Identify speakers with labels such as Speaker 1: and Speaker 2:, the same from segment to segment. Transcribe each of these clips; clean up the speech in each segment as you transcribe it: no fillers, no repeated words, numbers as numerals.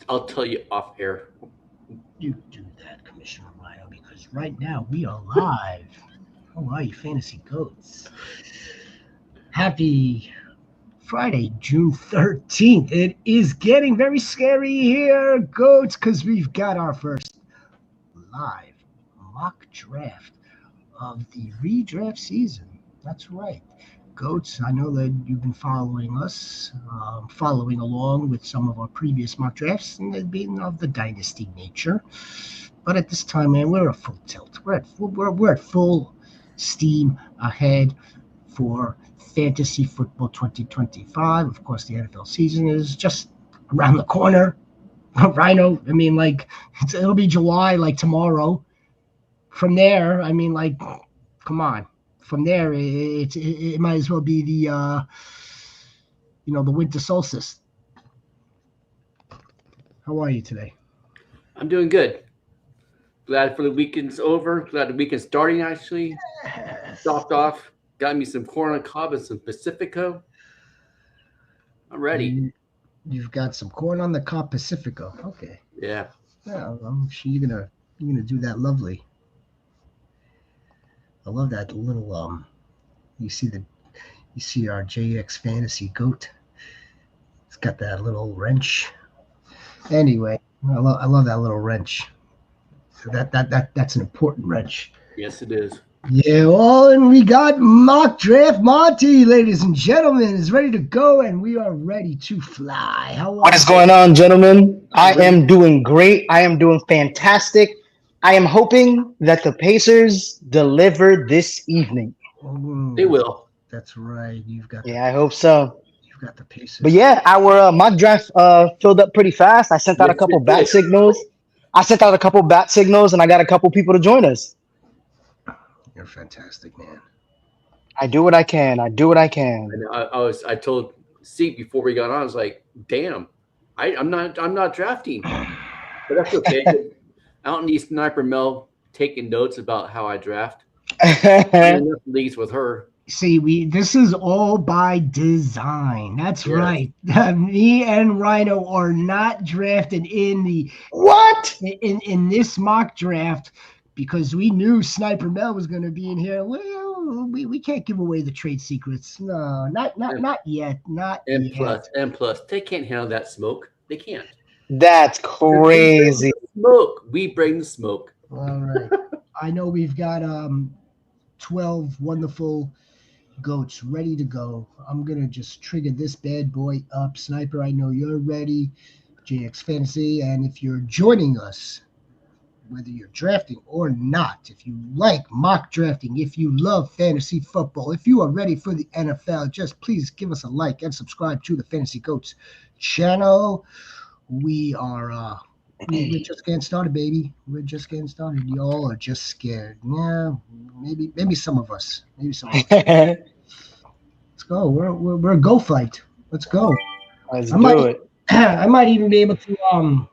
Speaker 1: I'll tell you off air.
Speaker 2: You do that, Commissioner Rhino, because right now we are live. How are you, Fantasy Goats? Happy Friday, June 13th. It is getting very scary here, Goats, because we've got our first live mock draft of the redraft season. That's right. Goats, I know that you've been following us, following along with some of our previous mock drafts, and they've been of the dynasty nature. But at this time, man, we're at full tilt. We're at full steam ahead for Fantasy Football 2025. Of course, the NFL season is just around the corner. Rhino, I mean, like, it'll be July, like tomorrow. From there, I mean, like, come on. From there, it might as well be the winter solstice. How are you today?
Speaker 1: I'm doing good. Glad for the weekend's over. Glad the weekend's starting actually. Stopped off. Got me some corn on the cob and some Pacifico. I'm ready.
Speaker 2: You've got some corn on the cob Pacifico. Okay.
Speaker 1: Yeah.
Speaker 2: Yeah, I'm sure you're gonna do that lovely. I love that little you see our JX Fantasy Goat. It's got that little wrench. Anyway, I love that little wrench. So that's an important wrench.
Speaker 1: Yes, it is.
Speaker 2: Yeah, well, and we got mock draft Monty, ladies and gentlemen, is ready to go, and we are ready to fly.
Speaker 3: What is going on, gentlemen? I am doing great. I am doing fantastic. I am hoping that the Pacers deliver this evening.
Speaker 1: They will.
Speaker 2: That's right.
Speaker 3: I hope so.
Speaker 2: You've got the Pacers.
Speaker 3: But yeah, our mock draft filled up pretty fast. I sent out a couple bat signals. And I got a couple people to join us.
Speaker 2: You're fantastic, man.
Speaker 3: I do what I can.
Speaker 1: And I told Steve before we got on. I was like, "Damn, I'm not drafting, but that's okay." Out in East Sniper Mel taking notes about how I draft. Enough leagues with her.
Speaker 2: See, this is all by design. That's right. Me and Rhino are not drafted in the
Speaker 3: what
Speaker 2: in this mock draft because we knew Sniper Mel was going to be in here. Well, we can't give away the trade secrets. No, not yet. Not
Speaker 1: and
Speaker 2: yet.
Speaker 1: Plus, they can't handle that smoke. They can't.
Speaker 3: That's crazy.
Speaker 1: Smoke. We bring the smoke.
Speaker 2: All right. I know we've got 12 wonderful goats ready to go. I'm going to just trigger this bad boy up. Sniper, I know you're ready. JX Fantasy. And if you're joining us, whether you're drafting or not, if you like mock drafting, if you love fantasy football, if you are ready for the NFL, just please give us a like and subscribe to the Fantasy Goats channel. We are we're just getting started, baby. We're just getting started. Y'all are just scared. Yeah, maybe some of us. Let's go. We're a go fight. Let's go.
Speaker 3: Let's do it.
Speaker 2: I might even be able to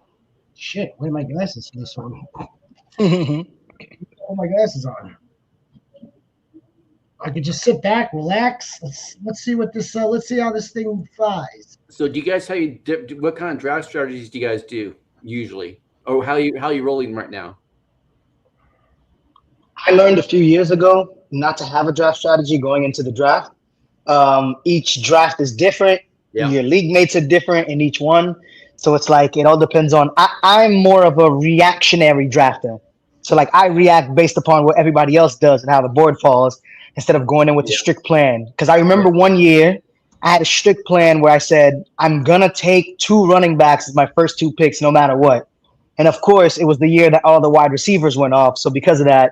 Speaker 2: shit. Where are my glasses for this one? All my glasses on. I could just sit back, relax. Let's see what this. Let's see how this thing flies.
Speaker 1: So, do you guys what kind of draft strategies do you guys do usually, or how you rolling right now?
Speaker 3: I learned a few years ago not to have a draft strategy going into the draft. Each draft is different.
Speaker 1: Yeah.
Speaker 3: Your league mates are different in each one. So it's like it all depends on. I'm more of a reactionary drafter. So like I react based upon what everybody else does and how the board falls instead of going in with a strict plan. Because I remember one year I had a strict plan where I said I'm gonna take 2 running backs as my first 2 picks no matter what. And of course, it was the year that all the wide receivers went off. So because of that,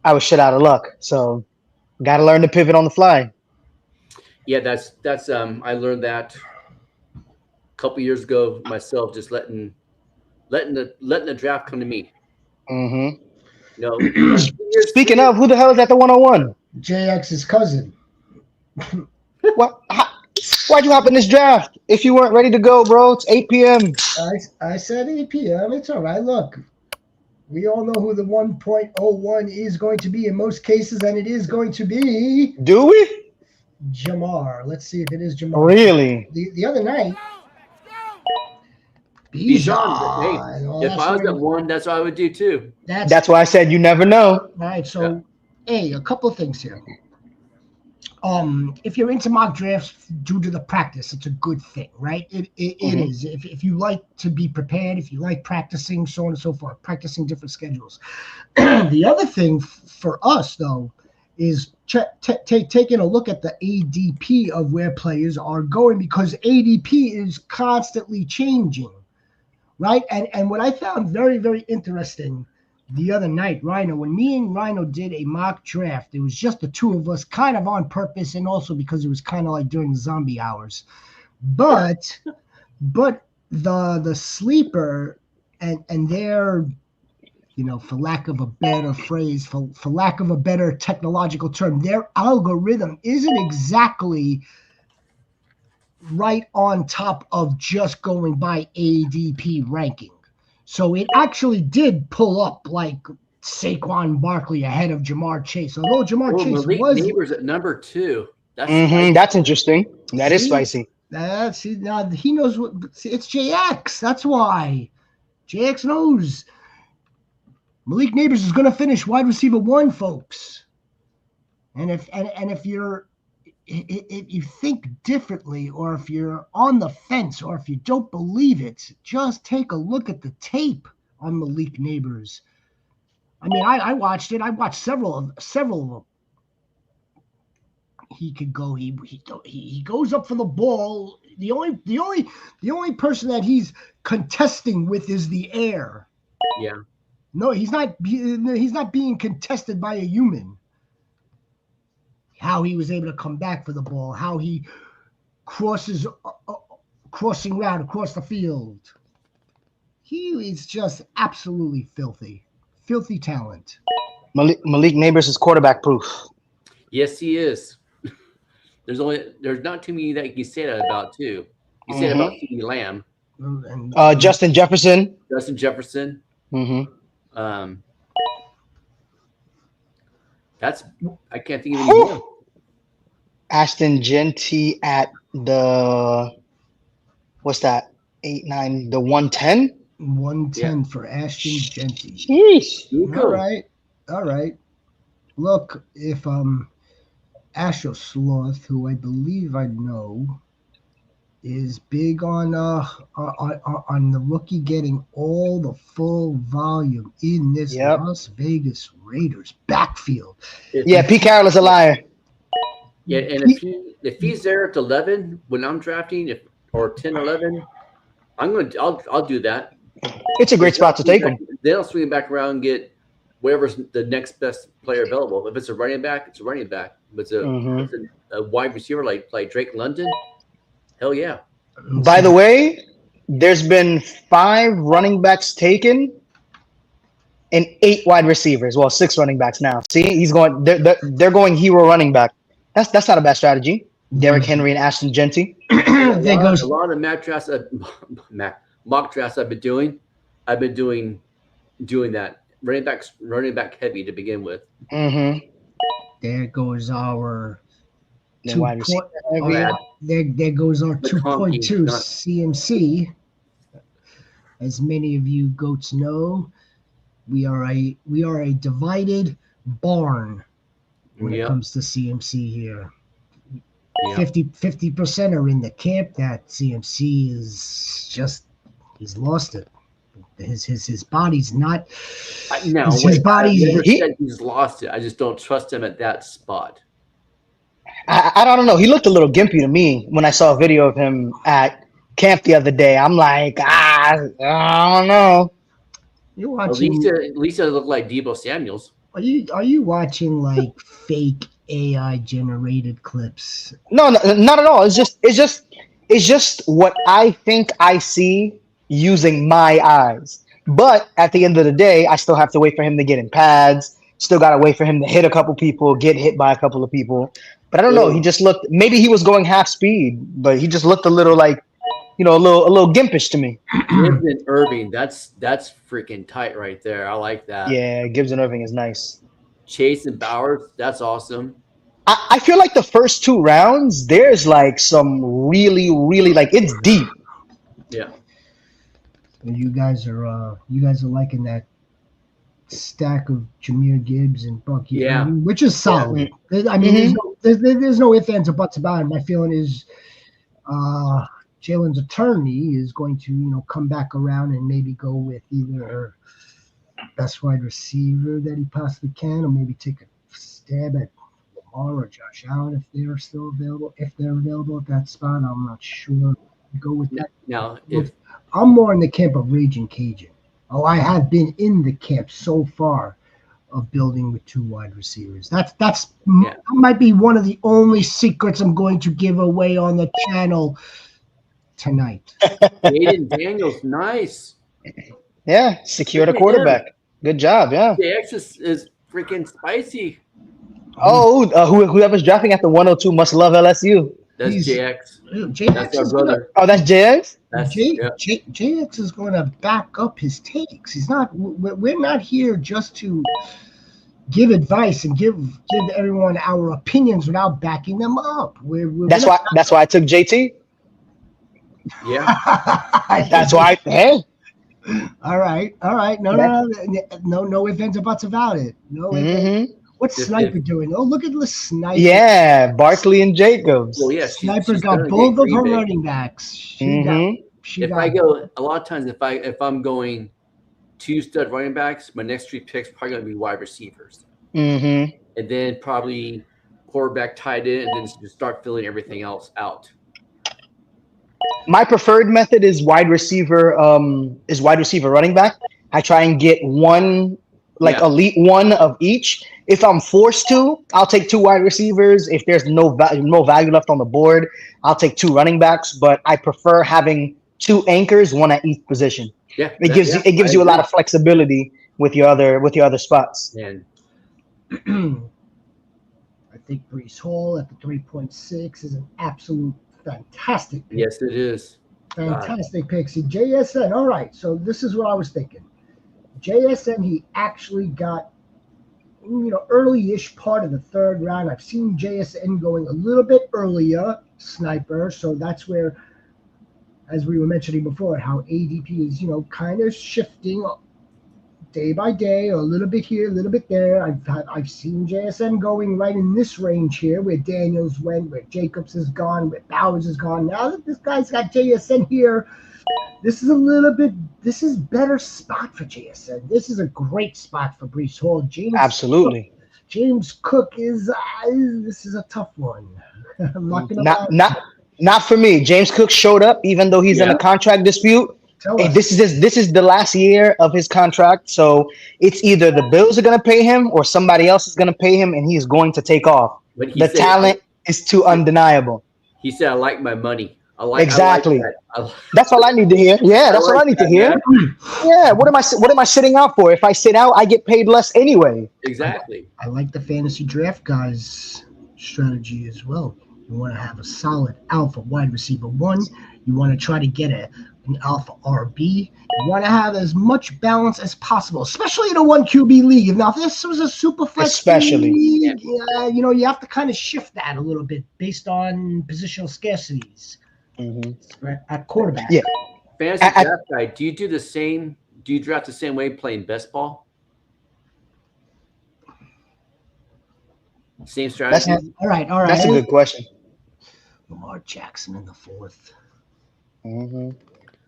Speaker 3: I was shit out of luck. So got to learn to pivot on the fly.
Speaker 1: Yeah, that's I learned that a couple years ago myself, just letting the draft come to me.
Speaker 3: Mm-hmm.
Speaker 1: No.
Speaker 3: Speaking of, who the hell is at the 101?
Speaker 2: JX's cousin.
Speaker 3: What? Why'd you hop in this draft if you weren't ready to go, bro? It's 8 p.m.
Speaker 2: I said 8 p.m. It's all right. Look, we all know who the 1.01 is going to be in most cases, and it is going to be.
Speaker 3: Do we?
Speaker 2: Jamar. Let's see if it is Jamar.
Speaker 3: Really?
Speaker 2: The other night,
Speaker 1: Bijan. Hey,
Speaker 2: Bijan. Oh,
Speaker 1: if
Speaker 2: that's
Speaker 1: I was at
Speaker 2: right.
Speaker 1: one, that's what I would do too.
Speaker 3: That's why I said you never know.
Speaker 2: All right.
Speaker 1: Yeah.
Speaker 2: So, hey, a couple of things here. If you're into mock drafts due to the practice, it's a good thing, right? It is. If you like to be prepared, if you like practicing, so on and so forth, practicing different schedules. The other thing for us, though, is taking a look at the ADP of where players are going, because ADP is constantly changing, right? And what I found very, very interesting the other night, Rhino, when me and Rhino did a mock draft, it was just the two of us, kind of on purpose, and also because it was kind of like during the zombie hours. But the sleeper and their, for lack of a better phrase, for lack of a better technological term, their algorithm isn't exactly right on top of just going by ADP ranking. So it actually did pull up like Saquon Barkley ahead of Jamar Chase. Although Jamar Chase
Speaker 1: Malik
Speaker 2: was
Speaker 1: Neighbors at number 2. That's
Speaker 3: That's interesting. That is spicy.
Speaker 2: now he knows what it's JX. That's why JX knows Malik Neighbors is going to finish wide receiver 1, folks. And if you think differently, or if you're on the fence, or if you don't believe it, just take a look at the tape on Malik Neighbors. I mean, I watched it. I watched several of them. He could go. He goes up for the ball. The only person that he's contesting with is the air.
Speaker 1: Yeah.
Speaker 2: No, he's not being contested by a human. How he was able to come back for the ball, how he crossing route across the field. He is just absolutely filthy talent.
Speaker 3: Malik Neighbors is quarterback proof.
Speaker 1: Yes, he is. There's not too many that you say that about too. You say that about CeeDee Lamb,
Speaker 2: And
Speaker 3: Justin Jefferson.
Speaker 1: Justin Jefferson. That's I can't think of any more.
Speaker 3: Ashton Genty at the what's that? 8-9, the 110.
Speaker 2: 110 for Ashton Genty.
Speaker 3: Sheesh.
Speaker 2: All right. Look, if Astro Sloth, who I believe I know, is big on the rookie getting all the full volume in this Las Vegas Raiders backfield.
Speaker 3: Pete Carroll is a liar.
Speaker 1: Yeah, and if he's there at 11 when I'm drafting, or 10, 11, I'll do that.
Speaker 3: It's a great spot to take him.
Speaker 1: Then I'll swing back around and get whatever's the next best player available. If it's a running back, it's a running back. If it's a wide receiver like Drake London, hell yeah.
Speaker 3: By the way, there's been 5 running backs taken and 8 wide receivers. Well, 6 running backs now. See, he's going. They're going hero running back. That's not a bad strategy. Derrick Henry and Ashton Genty.
Speaker 1: A lot of mock drafts I've been doing. I've been doing that running back heavy to begin with.
Speaker 2: There goes our
Speaker 3: There goes our
Speaker 2: 2.2 CMC. As many of you goats know, we are a divided barn when it comes to CMC here. 50% are in the camp that CMC is just, he's lost it. His body's not. His body.
Speaker 1: He's lost it. I just don't trust him at that spot.
Speaker 3: I don't know. He looked a little gimpy to me when I saw a video of him at camp the other day. I'm like, I don't know.
Speaker 2: You're watching.
Speaker 1: At least it looked like Deebo Samuels.
Speaker 2: Are you watching like fake AI generated clips?
Speaker 3: No, not at all. It's just what I think I see using my eyes. But at the end of the day, I still have to wait for him to get in pads. Still got to wait for him to hit a couple people, get hit by a couple of people. But I don't know. He just looked. Maybe he was going half speed, but he just looked a little like, a little gimpish to me.
Speaker 1: Gibbs and Irving, that's freaking tight right there. I like that.
Speaker 3: Yeah, Gibbs and Irving is nice.
Speaker 1: Chase and Bowers, that's awesome.
Speaker 3: I feel like the first 2 rounds, there's like some really, really, like, it's deep.
Speaker 1: Yeah.
Speaker 2: You guys are liking that stack of Jameer Gibbs and Bucky
Speaker 1: Yeah.
Speaker 2: Irving, which is solid. I mean,
Speaker 3: Mhm.
Speaker 2: there's no ifs, ands, or buts about it. My feeling is Jalen's attorney is going to, come back around and maybe go with either best wide receiver that he possibly can, or maybe take a stab at Lamar or Josh Allen if they're still available. If they're available at that spot, I'm not sure. Go with that.
Speaker 1: Now, if
Speaker 2: I'm more in the camp of Raging Cajun. Oh, I have been in the camp so far of building with two wide receivers. That might be one of the only secrets I'm going to give away on the channel tonight.
Speaker 1: Jaden Daniels, nice.
Speaker 3: Yeah, secured a
Speaker 1: Look at him.
Speaker 3: quarterback. Good job. Yeah.
Speaker 1: JX is freaking spicy.
Speaker 3: Oh, whoever's drafting at the 102 must love LSU.
Speaker 1: That's
Speaker 2: He's
Speaker 1: JX. That's
Speaker 2: JX
Speaker 1: our
Speaker 2: is gonna
Speaker 1: brother.
Speaker 3: Oh, that's JX?
Speaker 1: That's yeah.
Speaker 2: JX is going to back up his takes. He's not. We're not here just to give advice and give everyone our opinions without backing them up.
Speaker 3: That's why I took JT.
Speaker 1: Yeah.
Speaker 3: That's why. Hey.
Speaker 2: All right. No ifs, ands, or buts about it. No ifs.
Speaker 3: Mm-hmm.
Speaker 2: What's Sniper doing? Oh, look at the Sniper.
Speaker 3: Yeah, Barkley and Jacobs.
Speaker 1: Well, yeah.
Speaker 2: Sniper
Speaker 1: she's
Speaker 2: got both of her running backs.
Speaker 1: I go a lot of times, if I'm going 2 stud running backs, my next 3 picks probably going to be wide receivers,
Speaker 3: Mm-hmm.
Speaker 1: and then probably quarterback, tight end, and then just start filling everything else out.
Speaker 3: My preferred method is wide receiver. Wide receiver running back. I try and get one, elite one of each. If I'm forced to, I'll take 2 wide receivers. If there's no value left on the board, I'll take 2 running backs. But I prefer having 2 anchors, one at each position.
Speaker 1: Yeah,
Speaker 3: it gives you a lot of flexibility with your other spots.
Speaker 1: And
Speaker 2: I think Brees Hall at the 3.6 is an absolute fantastic pick.
Speaker 1: Yes, it is.
Speaker 2: Fantastic pick. See, JSN. All right, so this is what I was thinking. JSN, he actually got, early-ish part of the 3rd round. I've seen JSN going a little bit earlier, Sniper. So that's where, as we were mentioning before, how ADP is, kind of shifting day by day, or a little bit here, a little bit there. I've seen JSN going right in this range here, where Daniels went, where Jacobs is gone, where Bowers is gone. Now that this guy's got JSN here, this is better spot for JSN. This is a great spot for Brees Hall.
Speaker 3: Absolutely.
Speaker 2: James Cook this is a tough one. I'm not gonna
Speaker 3: not for me. James Cook showed up even though he's in a contract dispute. This is the last year of his contract, so it's either the Bills are going to pay him or somebody else is going to pay him, and he's going to take off. The talent is too undeniable.
Speaker 1: He said, "I like my money."
Speaker 3: Exactly.
Speaker 1: I like that.
Speaker 3: That's all I need to hear. Yeah, that's all I need to hear. Man. Yeah. What am I sitting out for? If I sit out, I get paid less anyway.
Speaker 1: Exactly.
Speaker 2: I like the fantasy draft guys strategy as well. You want to have a solid alpha wide receiver 1. You want to try to get an alpha RB. You want to have as much balance as possible, especially in a 1 QB league. Now, if this was a super flex league, you have to kind of shift that a little bit based on positional scarcities at quarterback.
Speaker 3: Yeah.
Speaker 1: Fantasy draft guy, do you do the same? Do you draft the same way playing best ball? Same strategy?
Speaker 2: All right.
Speaker 3: That's a good question.
Speaker 2: Lamar Jackson in the 4th.
Speaker 3: Mm-hmm.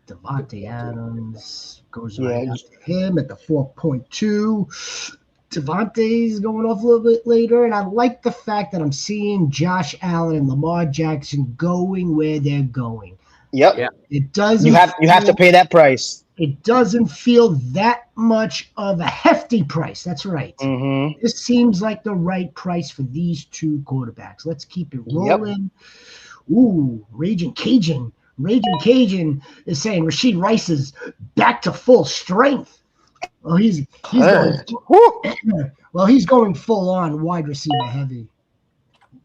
Speaker 2: Devontae Adams goes right after him at the 4.2. Devontae's going off a little bit later, and I like the fact that I'm seeing Josh Allen and Lamar Jackson going where they're going.
Speaker 3: Yep. Yeah.
Speaker 2: It doesn't.
Speaker 3: You have to pay that price.
Speaker 2: It doesn't feel that much of a hefty price. That's right.
Speaker 3: Mm-hmm.
Speaker 2: This seems like the right price for these 2 quarterbacks. Let's keep it rolling. Yep. Ooh, Raging Cajun is saying Rashid Rice is back to full strength. Well, he's going full on wide receiver heavy.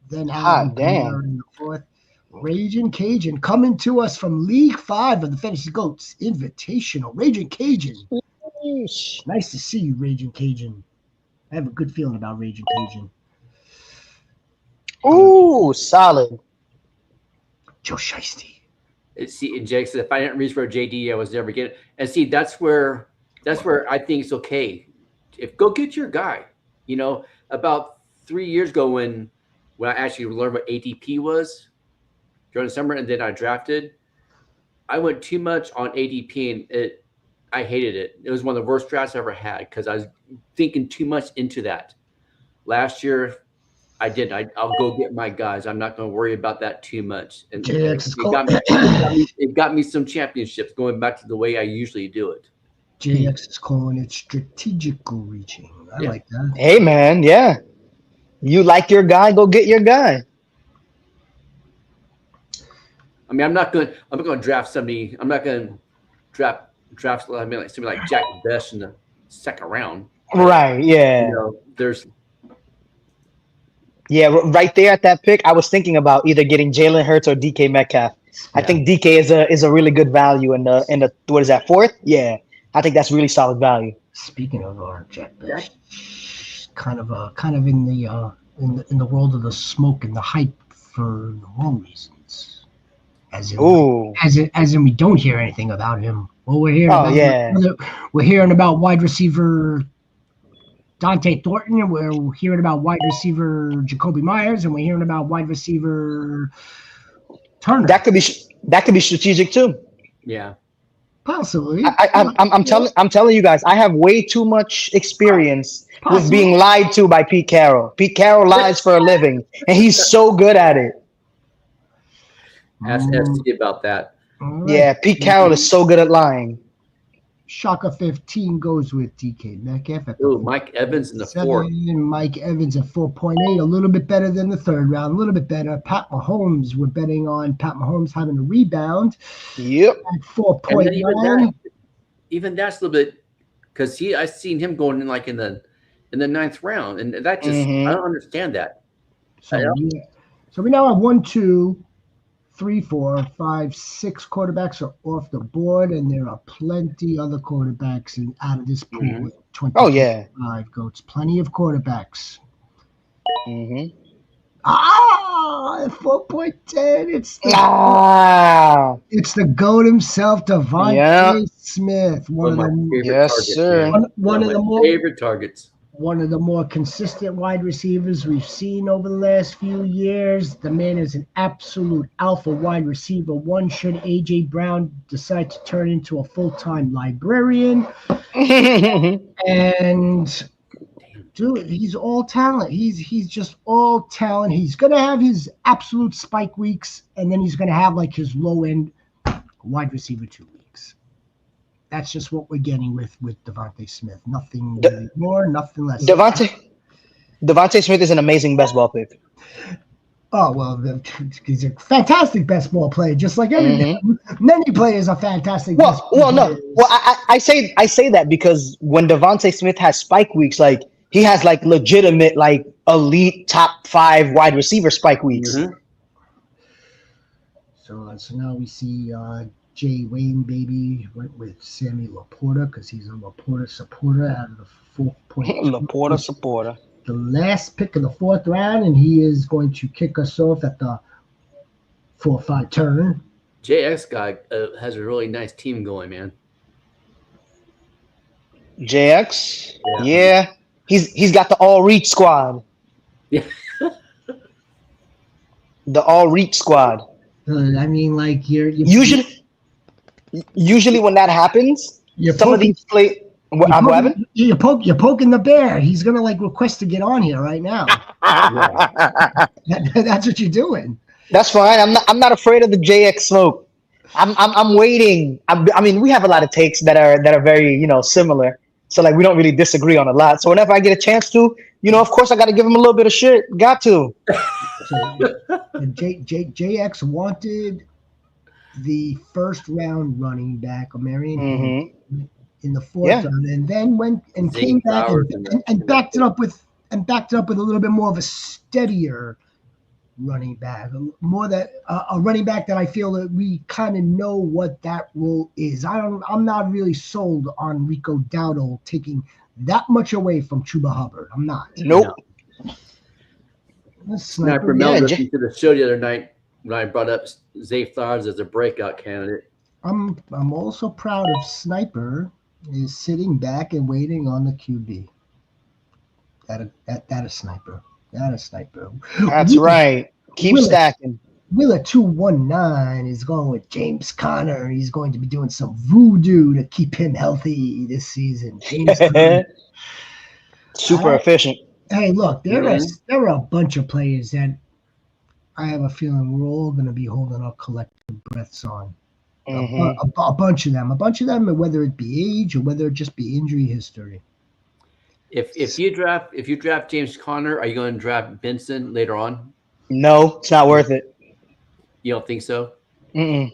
Speaker 2: Then
Speaker 3: damn.
Speaker 2: In the 4th. Raging Cajun coming to us from League 5 of the Fantasy Goats Invitational. Raging Cajun. Nice to see you, Raging Cajun. I have a good feeling about Raging Cajun.
Speaker 3: Ooh, solid.
Speaker 2: Joe Shiesty.
Speaker 1: See, and Jake said, if I didn't reach for a JD, I was never getting. And see, that's where I think it's okay. If go get your guy. About 3 years ago when I actually learned what ADP was during the summer, and then I drafted, I went too much on ADP, and I hated it. It was one of the worst drafts I ever had because I was thinking too much into that. Last year, I did. I'll go get my guys. I'm not going to worry about that too much. And
Speaker 2: JX is
Speaker 1: it got me some championships going back to the way I usually do it.
Speaker 2: JX is calling it strategical reaching. I like that.
Speaker 3: Hey, man, yeah. You like your guy, go get your guy.
Speaker 1: I mean, I'm not going to draft somebody. I'm not going to draft. I mean, like somebody like Jack Best in the second round.
Speaker 3: Right? Yeah.
Speaker 1: There's.
Speaker 3: Yeah, right there at that pick, I was thinking about either getting Jalen Hurts or DK Metcalf. I think DK is a really good value in the what is that, fourth? Yeah, I think that's really solid value.
Speaker 2: Speaking of our Jack Best, kind of in the world of the smoke and the hype for the wrong reasons. As in we don't hear anything about him. Well, we're hearing about wide receiver Dante Thornton, and we're hearing about wide receiver Jacoby Myers, and we're hearing about wide receiver Turner.
Speaker 3: That could be strategic too.
Speaker 1: Yeah,
Speaker 2: possibly.
Speaker 3: I'm telling you guys, I have way too much experience with being lied to by Pete Carroll. Pete Carroll lies for a living, and he's so good at it.
Speaker 1: Ask SC about that.
Speaker 2: Right.
Speaker 3: Yeah, Pete Carroll is so good at lying.
Speaker 2: Shaka 15 goes with DK Metcalf.
Speaker 1: Mike Evans in the 4th.
Speaker 2: Mike Evans at 4.8, a little bit better than the third round, a little bit better. Pat Mahomes, we're betting on Pat Mahomes having a rebound.
Speaker 3: Yep.
Speaker 2: At 4.9. Even
Speaker 1: that's a little bit, because I've seen him going in like in the 9th round, and that just I don't understand that.
Speaker 2: So we now have 1, 2, 3, 4, 5, 6 quarterbacks are off the board, and there are plenty other quarterbacks out of this pool.
Speaker 1: Mm-hmm.
Speaker 2: 25 goats, plenty of quarterbacks.
Speaker 3: Mm-hmm.
Speaker 2: 4.10. It's the goat himself, Devontae Smith.
Speaker 1: One of my favorite targets.
Speaker 3: Sir.
Speaker 1: One of my favorite targets.
Speaker 2: One of the more consistent wide receivers we've seen over the last few years. The man is an absolute alpha wide receiver. One should A.J. Brown decide to turn into a full-time librarian. And, dude, he's all talent. He's just all talent. He's going to have his absolute spike weeks, and then he's going to have, like, his low-end wide receiver 2 weeks. That's just what we're getting with Devontae Smith. Nothing really more, nothing less.
Speaker 3: Devontae Smith is an amazing best ball pick.
Speaker 2: Oh, well, he's a fantastic best ball player, just like everything. Many players are fantastic.
Speaker 3: Well, I say that because when Devontae Smith has spike weeks, like he has like legitimate, like elite top 5 wide receiver spike weeks.
Speaker 2: Mm-hmm. So now we see Jay Wayne, baby, went with Sammy Laporta because he's a Laporta supporter out of the 4.2.
Speaker 3: Laporta supporter.
Speaker 2: The last pick of the 4th round, and he is going to kick us off at the 4-5 turn.
Speaker 1: JX guy has a really nice team going, man.
Speaker 3: JX? Yeah. He's got the all-reach squad.
Speaker 1: Yeah.
Speaker 3: The all-reach squad.
Speaker 2: I mean, like, you're
Speaker 3: Usually when that happens, some of these play. You're
Speaker 2: poking the bear. He's gonna like request to get on here right now. That's what you're doing.
Speaker 3: That's fine. I'm not afraid of the JX smoke. I'm waiting. I mean, we have a lot of takes that are very similar. So like we don't really disagree on a lot. So whenever I get a chance to, of course I got to give him a little bit of shit. Got to.
Speaker 2: So, JX wanted the 1st round running back, Marion, in the 4th round, and then went and came back and backed it up with a little bit more of a steadier running back, a running back that I feel that we kind of know what that role is. I'm not really sold on Rico Dowdle taking that much away from Chuba Hubbard. I'm not.
Speaker 3: Nope.
Speaker 1: Sniper Mel listened to the show the other night. when I brought up Zay Flowers as a breakout candidate.
Speaker 2: I'm also proud of Sniper is sitting back and waiting on the QB. That a sniper. That a sniper.
Speaker 3: That's right. Keep
Speaker 2: Willa,
Speaker 3: stacking.
Speaker 2: Willa 219 is going with James Conner. He's going to be doing some voodoo to keep him healthy this season. James Conner.
Speaker 3: Super efficient.
Speaker 2: Hey, look, there
Speaker 1: Mm-hmm.
Speaker 2: are a bunch of players that I have a feeling we're all going to be holding our collective breaths on.
Speaker 3: Hmm.
Speaker 2: A bunch of them, whether it be age or whether it just be injury history.
Speaker 1: If you draft James Conner, are you going to draft Benson later on?
Speaker 3: No, it's not worth it.
Speaker 1: You don't think so?
Speaker 3: Mm-mm.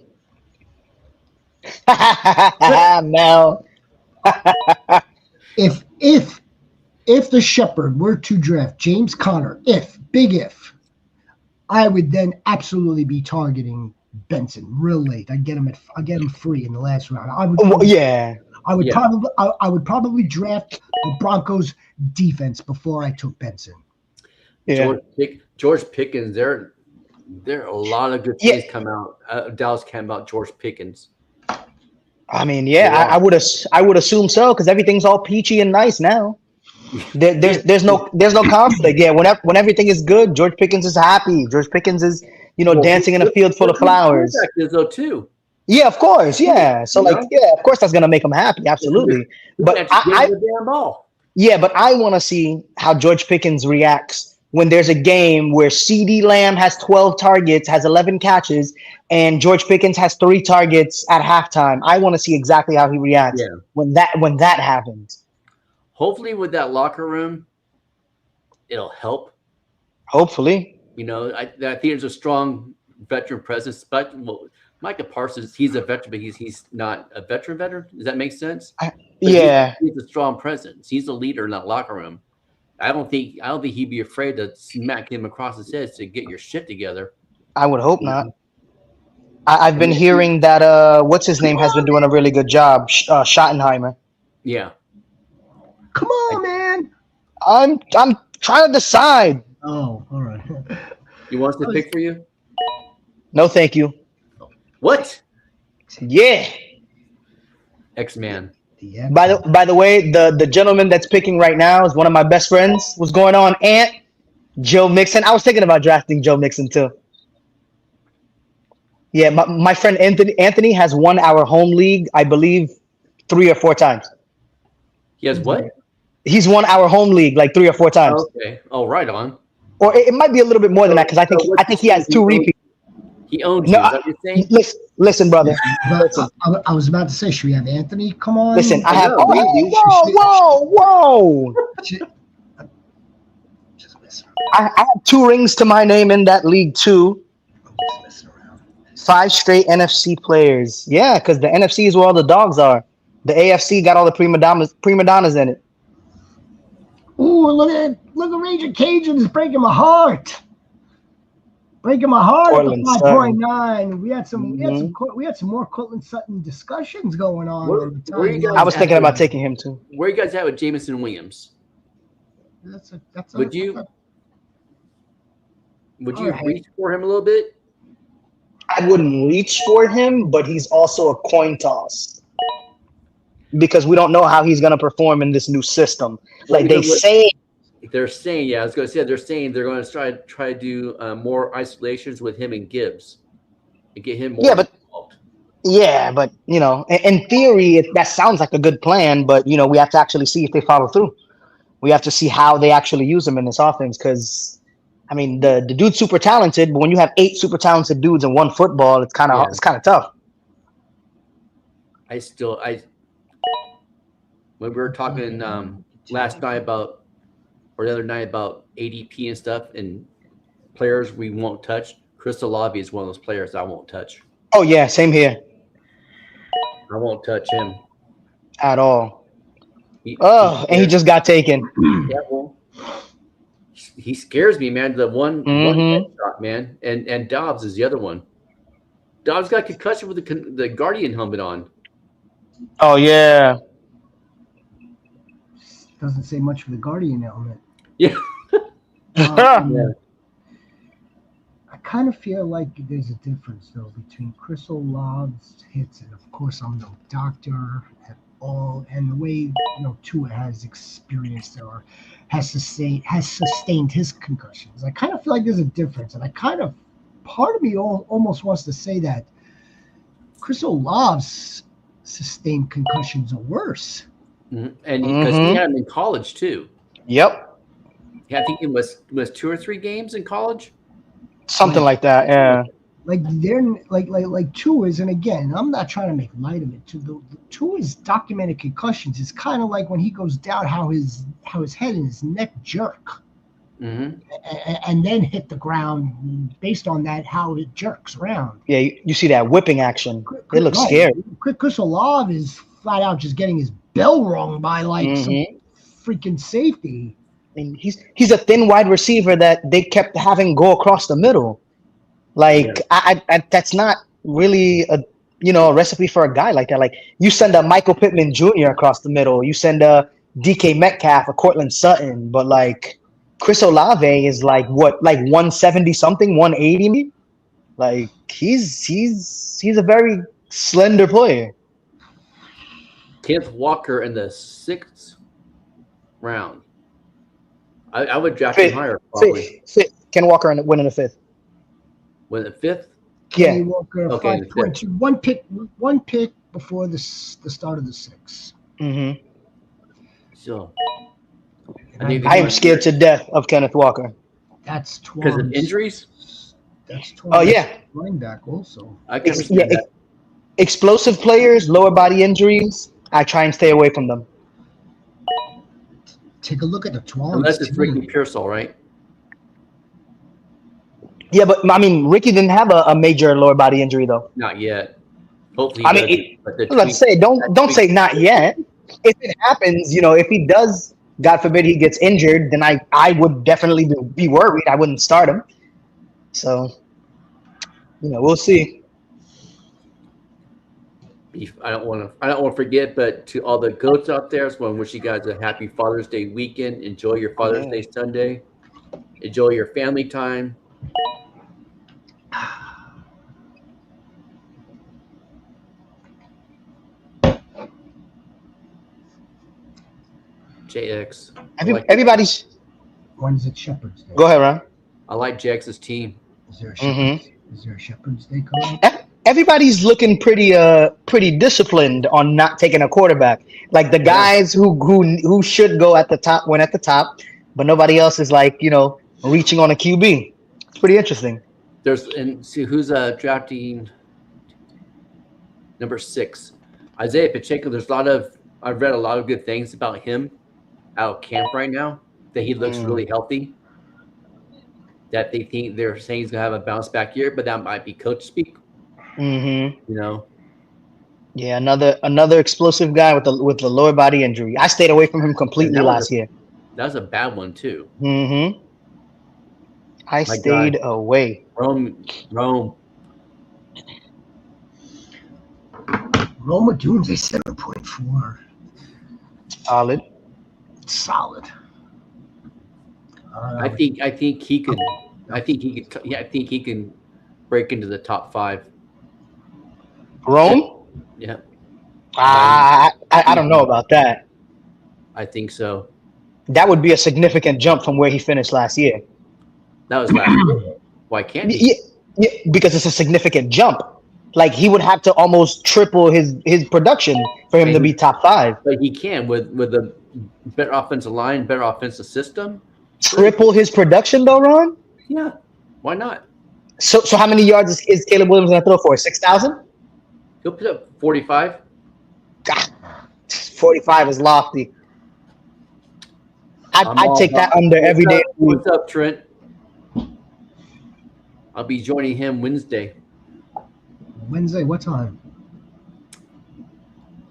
Speaker 3: No.
Speaker 2: If the Shepherd were to draft James Conner, if, I would then absolutely be targeting Benson real late. I get him free in the last round.
Speaker 3: Yeah.
Speaker 1: Yeah.
Speaker 2: I would probably draft the Broncos defense before I took Benson.
Speaker 3: Yeah.
Speaker 1: George Pickens. There are a lot of good
Speaker 3: Yeah.
Speaker 1: things come out. Dallas came about George Pickens.
Speaker 3: I mean,
Speaker 1: They
Speaker 3: yeah,
Speaker 1: are.
Speaker 3: I would assume so because everything's all peachy and nice now.
Speaker 1: Yeah.
Speaker 3: There's no conflict. Yeah, when everything is good, George Pickens is happy. George Pickens is
Speaker 1: Well,
Speaker 3: dancing in a field full
Speaker 1: look
Speaker 3: of
Speaker 1: who the
Speaker 3: flowers.
Speaker 1: quarterback is though too.
Speaker 3: Yeah, of course. Yeah. So
Speaker 1: You
Speaker 3: like,
Speaker 1: know,
Speaker 3: yeah, of course that's gonna make him happy. Absolutely.
Speaker 1: who can
Speaker 3: But
Speaker 1: actually get him the damn ball?
Speaker 3: yeah, but I want to see how George Pickens reacts when there's a game where CD Lamb has 12 targets, has 11 catches, and George Pickens has 3 targets at halftime. I want to see exactly how he reacts
Speaker 1: Yeah.
Speaker 3: when that happens.
Speaker 1: Hopefully, with that locker room, it'll help.
Speaker 3: Hopefully.
Speaker 1: I think there's a strong veteran presence. But Micah Parsons, he's a veteran, but he's not a veteran. Veteran. Does that make sense?
Speaker 3: I,
Speaker 1: But
Speaker 3: yeah,
Speaker 1: he's a strong presence. He's a leader in that locker room. I don't think he'd be afraid to smack him across his head to get your shit together.
Speaker 3: I would hope
Speaker 1: You
Speaker 3: not.
Speaker 1: know?
Speaker 3: I've
Speaker 1: And
Speaker 3: been
Speaker 1: then,
Speaker 3: hearing that what's his name has been doing a really good job, Schottenheimer.
Speaker 1: yeah,
Speaker 2: Come
Speaker 1: I,
Speaker 2: on, man.
Speaker 3: I'm trying to decide.
Speaker 2: Oh, all right.
Speaker 1: you want us
Speaker 2: I
Speaker 1: to
Speaker 2: was
Speaker 1: pick for you?
Speaker 3: No, thank you.
Speaker 1: What?
Speaker 3: Yeah.
Speaker 1: X Man.
Speaker 2: the X.
Speaker 3: By the way, the gentleman that's picking right now is one of my best friends. What's going on, Ant? Joe Mixon. I was thinking about drafting Joe Mixon too. Yeah, my friend Anthony has won our home league, I believe, 3 or 4 times.
Speaker 1: He has what?
Speaker 3: He's won our home league like 3 or 4 times,
Speaker 1: Oh, okay. Oh, right on.
Speaker 3: or it might be a little bit more than that
Speaker 1: So,
Speaker 3: because
Speaker 1: so what
Speaker 3: I
Speaker 1: you
Speaker 3: think he
Speaker 1: saying?
Speaker 3: has 2 repeats.
Speaker 1: He owns
Speaker 3: No,
Speaker 1: you. Is that what you're saying?
Speaker 3: listen,
Speaker 2: Yeah,
Speaker 3: brother. Listen,
Speaker 2: I was about to say, should we have Anthony come on?
Speaker 3: listen. I
Speaker 1: Oh
Speaker 3: have.
Speaker 1: no,
Speaker 3: Oh,
Speaker 1: we
Speaker 3: hey,
Speaker 1: do.
Speaker 3: whoa.
Speaker 2: Should- just messing
Speaker 3: I have 2 rings to my name in that league too.
Speaker 2: I'm just messing around.
Speaker 3: 5 straight NFC players. Yeah, because the NFC is where all the dogs are. The AFC got all the prima donnas in it.
Speaker 2: Ooh, look at Ranger Cajun is breaking my heart. Breaking my heart at the
Speaker 3: Portland Sutton.
Speaker 2: 5.9.
Speaker 3: Hmm.
Speaker 2: We had some more Cortland Sutton discussions going on
Speaker 1: Where,
Speaker 2: on the
Speaker 1: where you
Speaker 3: I
Speaker 1: guys
Speaker 3: was
Speaker 2: timeline.
Speaker 1: at
Speaker 3: thinking
Speaker 1: with
Speaker 3: about taking him too.
Speaker 1: where you guys at with Jamison Williams?
Speaker 2: That's
Speaker 1: Would
Speaker 2: a
Speaker 1: you would
Speaker 2: all
Speaker 1: you
Speaker 2: right.
Speaker 1: reach for him a little bit?
Speaker 3: I wouldn't reach for him, but he's also a coin toss because we don't know how he's going to perform in this new system.
Speaker 1: Well,
Speaker 3: Like they
Speaker 1: because what
Speaker 3: say,
Speaker 1: they're saying, yeah, I was going to say they're saying they're going to try to do more isolations with him and Gibbs and get him
Speaker 3: yeah,
Speaker 1: more
Speaker 3: but
Speaker 1: involved.
Speaker 3: in theory, that sounds like a good plan, but we have to actually see if they follow through. We have to see how they actually use him in this offense because I mean the dude's super talented, but when you have 8 super talented dudes in one football,
Speaker 1: Yeah,
Speaker 3: it's kind of tough.
Speaker 1: I when we were talking last night about or the other night about ADP and stuff and players we won't touch. Crystal Lobby is one of those players I won't touch.
Speaker 3: Oh yeah, same here
Speaker 1: I won't touch him.
Speaker 3: at all.
Speaker 1: He
Speaker 3: Oh, and he
Speaker 1: scares.
Speaker 3: just got taken.
Speaker 1: Yeah, well, he scares me, man. The one
Speaker 3: Hmm.
Speaker 1: headshot, man, and Dobbs is the other one. Dobbs got concussion with the Guardian helmet on.
Speaker 3: Oh yeah.
Speaker 2: Doesn't say much for the Guardian element.
Speaker 1: Yeah,
Speaker 2: Um,
Speaker 1: yeah.
Speaker 2: kind of feel like there's a difference though between Chris Olave's hits, and of course I'm no doctor at all, and the way Tua has experienced or has sustained his concussions. I kind of feel like there's a difference, and I kind of part of me almost wants to say that Chris Olave's sustained concussions are worse.
Speaker 1: And because he had them in college too.
Speaker 3: Yep.
Speaker 1: Yeah, I think it was 2 or 3 games in college.
Speaker 3: Something like that. Yeah.
Speaker 2: Like they're like Tua's, and again, I'm not trying to make light of it. The Tua's documented concussions is kind of like when he goes down, how his head and his neck jerk, and then hit the ground. Based on that, how it jerks around.
Speaker 3: Yeah, you see that whipping action. It looks scary.
Speaker 2: Chris Olave is flat out just getting his bell rung by like some freaking safety.
Speaker 3: And he's a thin wide receiver that they kept having go across the middle. Like I that's not really a recipe for a guy like that. Like you send a Michael Pittman Jr. across the middle, you send a DK Metcalf, a Cortland Sutton, but like Chris Olave is like what, like 170 something, 180 maybe? Like he's a very slender player.
Speaker 1: Kenneth Walker in the 6th round. I would draft him higher probably.
Speaker 3: Fifth. Ken Walker win in the 5th.
Speaker 1: Win the 5th?
Speaker 3: Yeah.
Speaker 2: Kenny Walker,
Speaker 1: Okay,
Speaker 2: 5.2, one pick before the start of the 6th.
Speaker 1: So
Speaker 3: I am scared to death of Kenneth Walker.
Speaker 2: That's
Speaker 1: because of injuries.
Speaker 2: That's running back also.
Speaker 1: I can understand that.
Speaker 3: Explosive players, lower body injuries. I try and stay away from them.
Speaker 2: Take a look at the 12.
Speaker 1: Unless it's Ricky Pearsall, right?
Speaker 3: Yeah, but I mean, Ricky didn't have a major lower body injury though.
Speaker 1: Not yet. Hopefully,
Speaker 3: I mean, I was about to say, don't say not yet. If it happens, if he does, God forbid, he gets injured, then I would definitely be worried. I wouldn't start him. So, we'll see.
Speaker 1: I don't want to forget, but to all the goats out there, I just want to wish you guys a happy Father's Day weekend. Enjoy your Father's Day Sunday. Enjoy your family time. JX.
Speaker 3: Everybody's.
Speaker 2: When's it Shepherd's Day?
Speaker 3: Go ahead, Ron.
Speaker 1: I like JX's team.
Speaker 2: Is there a Shepherd's Day coming up?
Speaker 3: Everybody's looking pretty disciplined on not taking a quarterback. Like the guys who should go at the top went at the top, but nobody else is like reaching on a QB. It's pretty interesting.
Speaker 1: See who's drafting number 6, Isaiah Pacheco. I've read a lot of good things about him out of camp right now. That he looks really healthy. That they're saying he's gonna have a bounce back year, but that might be coach speak.
Speaker 3: Yeah, another explosive guy with the lower body injury. I stayed away from him completely last year.
Speaker 1: That was a bad one too.
Speaker 3: I stayed away.
Speaker 1: Rome.
Speaker 2: Roma Doomsday 7.4. Solid.
Speaker 1: I think he could. I think he can break into the top 5.
Speaker 3: Rome?
Speaker 1: Yeah.
Speaker 3: I don't know about that.
Speaker 1: I think so.
Speaker 3: That would be a significant jump from where he finished last year.
Speaker 1: That was last year. Why can't he?
Speaker 3: Yeah, because it's a significant jump. Like he would have to almost triple his production for him to be top 5.
Speaker 1: But he can with a better offensive line, better offensive system.
Speaker 3: Triple his production though, Ron?
Speaker 1: Yeah. Why not?
Speaker 3: So how many yards is Caleb Williams going to throw for? 6,000?
Speaker 1: He'll put up 45.
Speaker 3: God, 45 is lofty. I'd take that under every day.
Speaker 1: What's up, Trent? I'll be joining him Wednesday.
Speaker 2: Wednesday, what time?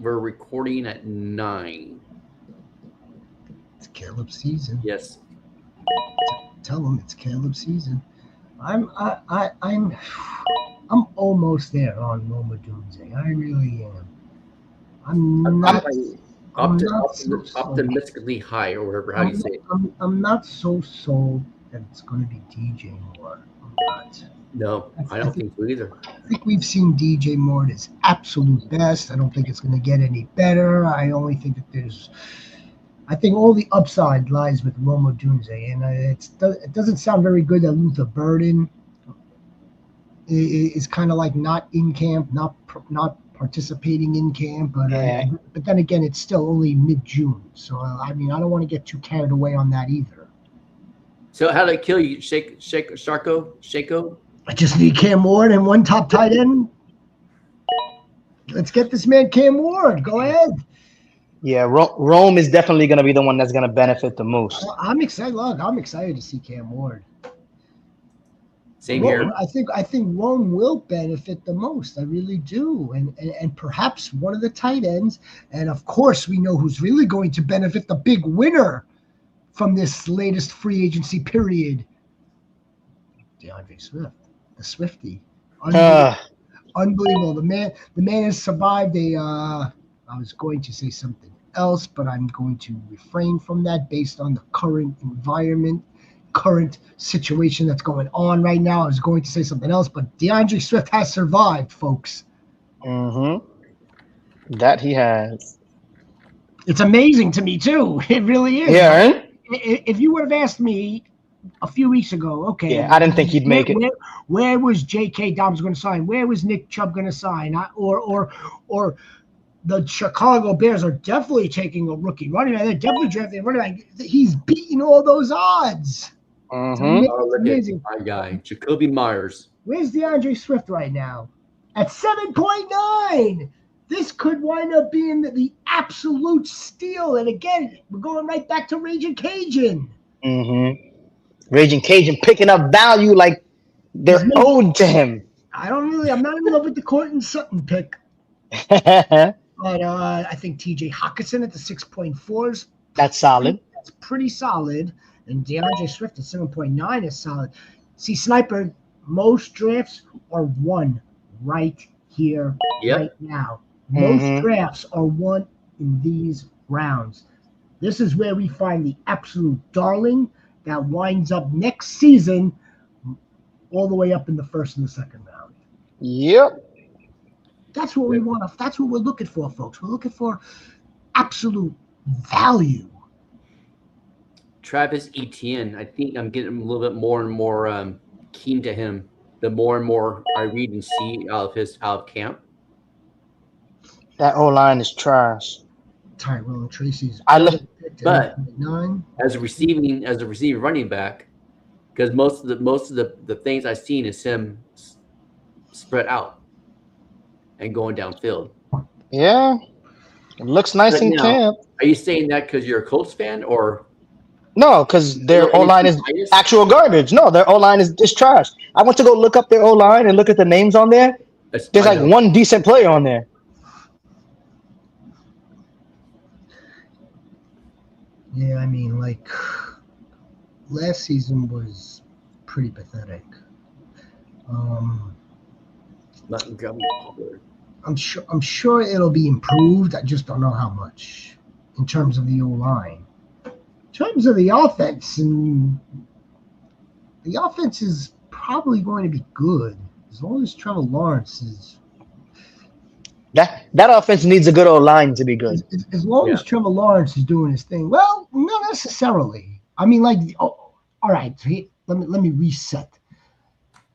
Speaker 1: We're recording at 9.
Speaker 2: It's Caleb season.
Speaker 1: Yes.
Speaker 2: Tell him it's Caleb season. I'm almost there on Roma Doomsday. I really am. I'm not
Speaker 1: optimistically high, or whatever how you say it.
Speaker 2: I'm not so sold that it's going to be DJ Moore. I'm not.
Speaker 1: No, I don't think so either.
Speaker 2: I think we've seen DJ Moore at his absolute best. I don't think it's going to get any better. I only think that I think all the upside lies with Rome Odunze, and it doesn't sound very good that Luther Burden is kind of like not in camp, not participating in camp, but then again, it's still only mid-June, so I mean, I don't want to get too carried away on that either.
Speaker 1: So how did I kill you, Shako?
Speaker 2: I just need Cam Ward and one top tight end. Let's get this man Cam Ward. Go ahead.
Speaker 3: Yeah, Rome is definitely going to be the one that's going to benefit the most.
Speaker 2: I'm excited. Look, I'm excited to see Cam Ward.
Speaker 1: Same here.
Speaker 2: I think Rome will benefit the most. I really do, and perhaps one of the tight ends. And of course, we know who's really going to benefit, the big winner from this latest free agency period. DeAndre Swift, the Swiftie. Unbelievable. The man has survived I was going to say something else, but I'm going to refrain from that based on the current environment, current situation that's going on right now. I was going to say something else, but DeAndre Swift has survived, folks.
Speaker 3: That he has.
Speaker 2: It's amazing to me, too. It really is.
Speaker 3: Yeah, right?
Speaker 2: If you would have asked me a few weeks ago, okay.
Speaker 3: Yeah, I didn't think he'd make it.
Speaker 2: Where was J.K. Dobbins going to sign? Where was Nick Chubb going to sign? Or the Chicago Bears are definitely taking a rookie running back. They're definitely drafting a running back. He's beating all those odds.
Speaker 1: Look amazing. At my guy, Jacoby Myers.
Speaker 2: Where's DeAndre Swift right now? At 7.9. This could wind up being the absolute steal. And again, we're going right back to Raging Cajun.
Speaker 3: Raging Cajun picking up value like they're owed to him.
Speaker 2: I'm not in love with the Courtland Sutton pick. But I think TJ Hawkinson at the 6.4s.
Speaker 3: That's solid.
Speaker 2: That's pretty solid. And DeAndre Swift at 7.9 is solid. See, Sniper, most drafts are won right here, right now. Most drafts are won in these rounds. This is where we find the absolute darling that winds up next season all the way up in the first and the second round.
Speaker 3: Yep.
Speaker 2: That's what we want. That's what we're looking for, folks. We're looking for absolute value.
Speaker 1: Travis Etienne, I think I'm getting a little bit more and more keen to him the more and more I read and see out of camp.
Speaker 3: That O-line is trash.
Speaker 2: Tyrell and Tracy's.
Speaker 1: But as a receiving running back, because most of the things I've seen is him spread out and going downfield.
Speaker 3: Yeah, it looks nice in camp.
Speaker 1: Are you saying that because you're a Colts fan, or
Speaker 3: no? Because their O-line is actual garbage. No, their O-line is trash. I went to go look up their O-line and look at the names on there. There's like one decent player on there.
Speaker 2: Yeah, I mean, like last season was pretty pathetic. I'm sure it'll be improved. I just don't know how much in terms of the O-line. In terms of the offense, and the offense is probably going to be good as long as Trevor Lawrence is.
Speaker 3: That offense needs a good O-line to be good.
Speaker 2: As long as Trevor Lawrence is doing his thing. Well, not necessarily. I mean, like, all right. So let me reset.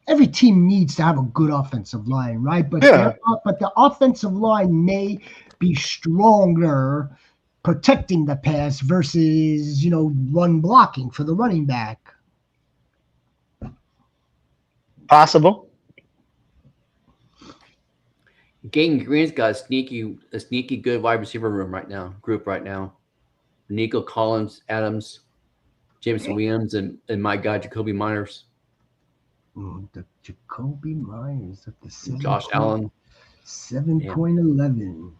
Speaker 2: Every team needs to have a good offensive line, right? But the offensive line may be stronger protecting the pass versus, run blocking for the running back.
Speaker 3: Possible.
Speaker 1: Gang Green's got a sneaky good wide receiver group right now. Nico Collins, Adams, Jameson Williams, and my guy Jacoby Myers.
Speaker 2: The Jacoby Myers at the 7.
Speaker 1: Josh Allen.
Speaker 2: 7.11.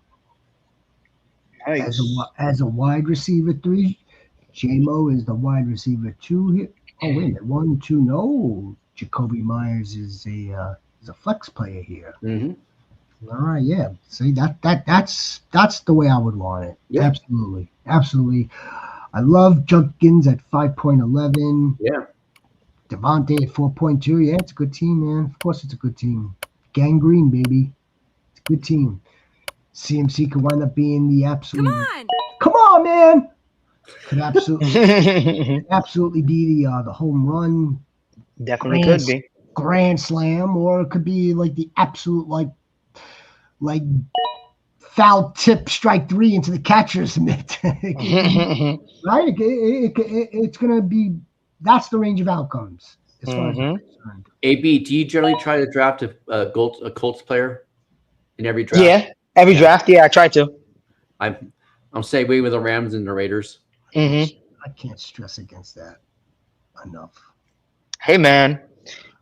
Speaker 3: Nice.
Speaker 2: As a wide receiver 3, J-Mo is the wide receiver 2 here. Oh, wait a minute. 1, 2, no. Jacoby Myers is a flex player here. All right, yeah. See, that's the way I would want it. Yeah. Absolutely. I love Junkins at 5.11.
Speaker 1: Yeah.
Speaker 2: Devontae at 4.2. Yeah, it's a good team, man. Of course, it's a good team. Gangrene, baby. It's a good team. CMC could wind up being the absolute. Come on, man. Could absolutely be the home run
Speaker 3: Definitely could be.
Speaker 2: grand slam, or it could be like the absolute like foul tip strike 3 into the catcher's mitt. Right? It's gonna be. That's the range of outcomes as far as I'm concerned.
Speaker 1: AB, do you generally try to draft a Colts player in every draft?
Speaker 3: Yeah, every draft. Yeah, I try to.
Speaker 1: I'm staying away with the Rams and the Raiders.
Speaker 3: Mm-hmm.
Speaker 2: I can't stress against that enough.
Speaker 3: Hey, man,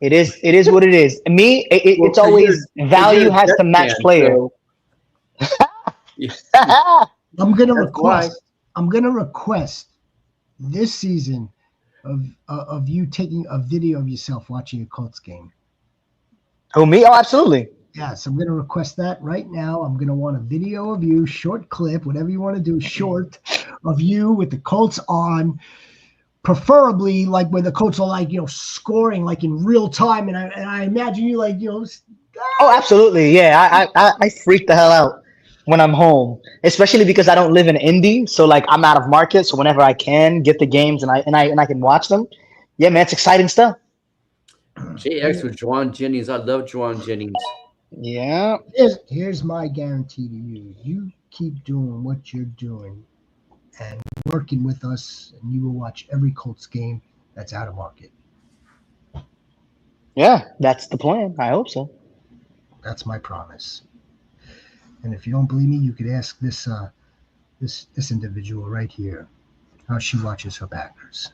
Speaker 3: it is what it is. Me, it's always value has to match player.
Speaker 1: So,
Speaker 2: I'm gonna request this season of you taking a video of yourself watching a Colts game.
Speaker 3: Who, me? Oh, absolutely.
Speaker 2: Yes, I'm gonna request that right now. I'm gonna want a video of you, short clip, whatever you want to do, short of you with the Colts on, preferably like where the Colts are like scoring like in real time, and I imagine you like
Speaker 3: Oh, absolutely. Yeah, I freak the hell out when I'm home, especially because I don't live in Indy, so like I'm out of market. So whenever I can get the games and I can watch them, yeah, man, it's exciting stuff.
Speaker 1: JX with Juwan Jennings. I love Juwan Jennings.
Speaker 3: Yeah.
Speaker 2: Here's my guarantee to you: you keep doing what you're doing and working with us, and you will watch every Colts game that's out of market.
Speaker 3: Yeah, that's the plan. I hope so.
Speaker 2: That's my promise. And if you don't believe me, you could ask this individual right here how she watches her Packers.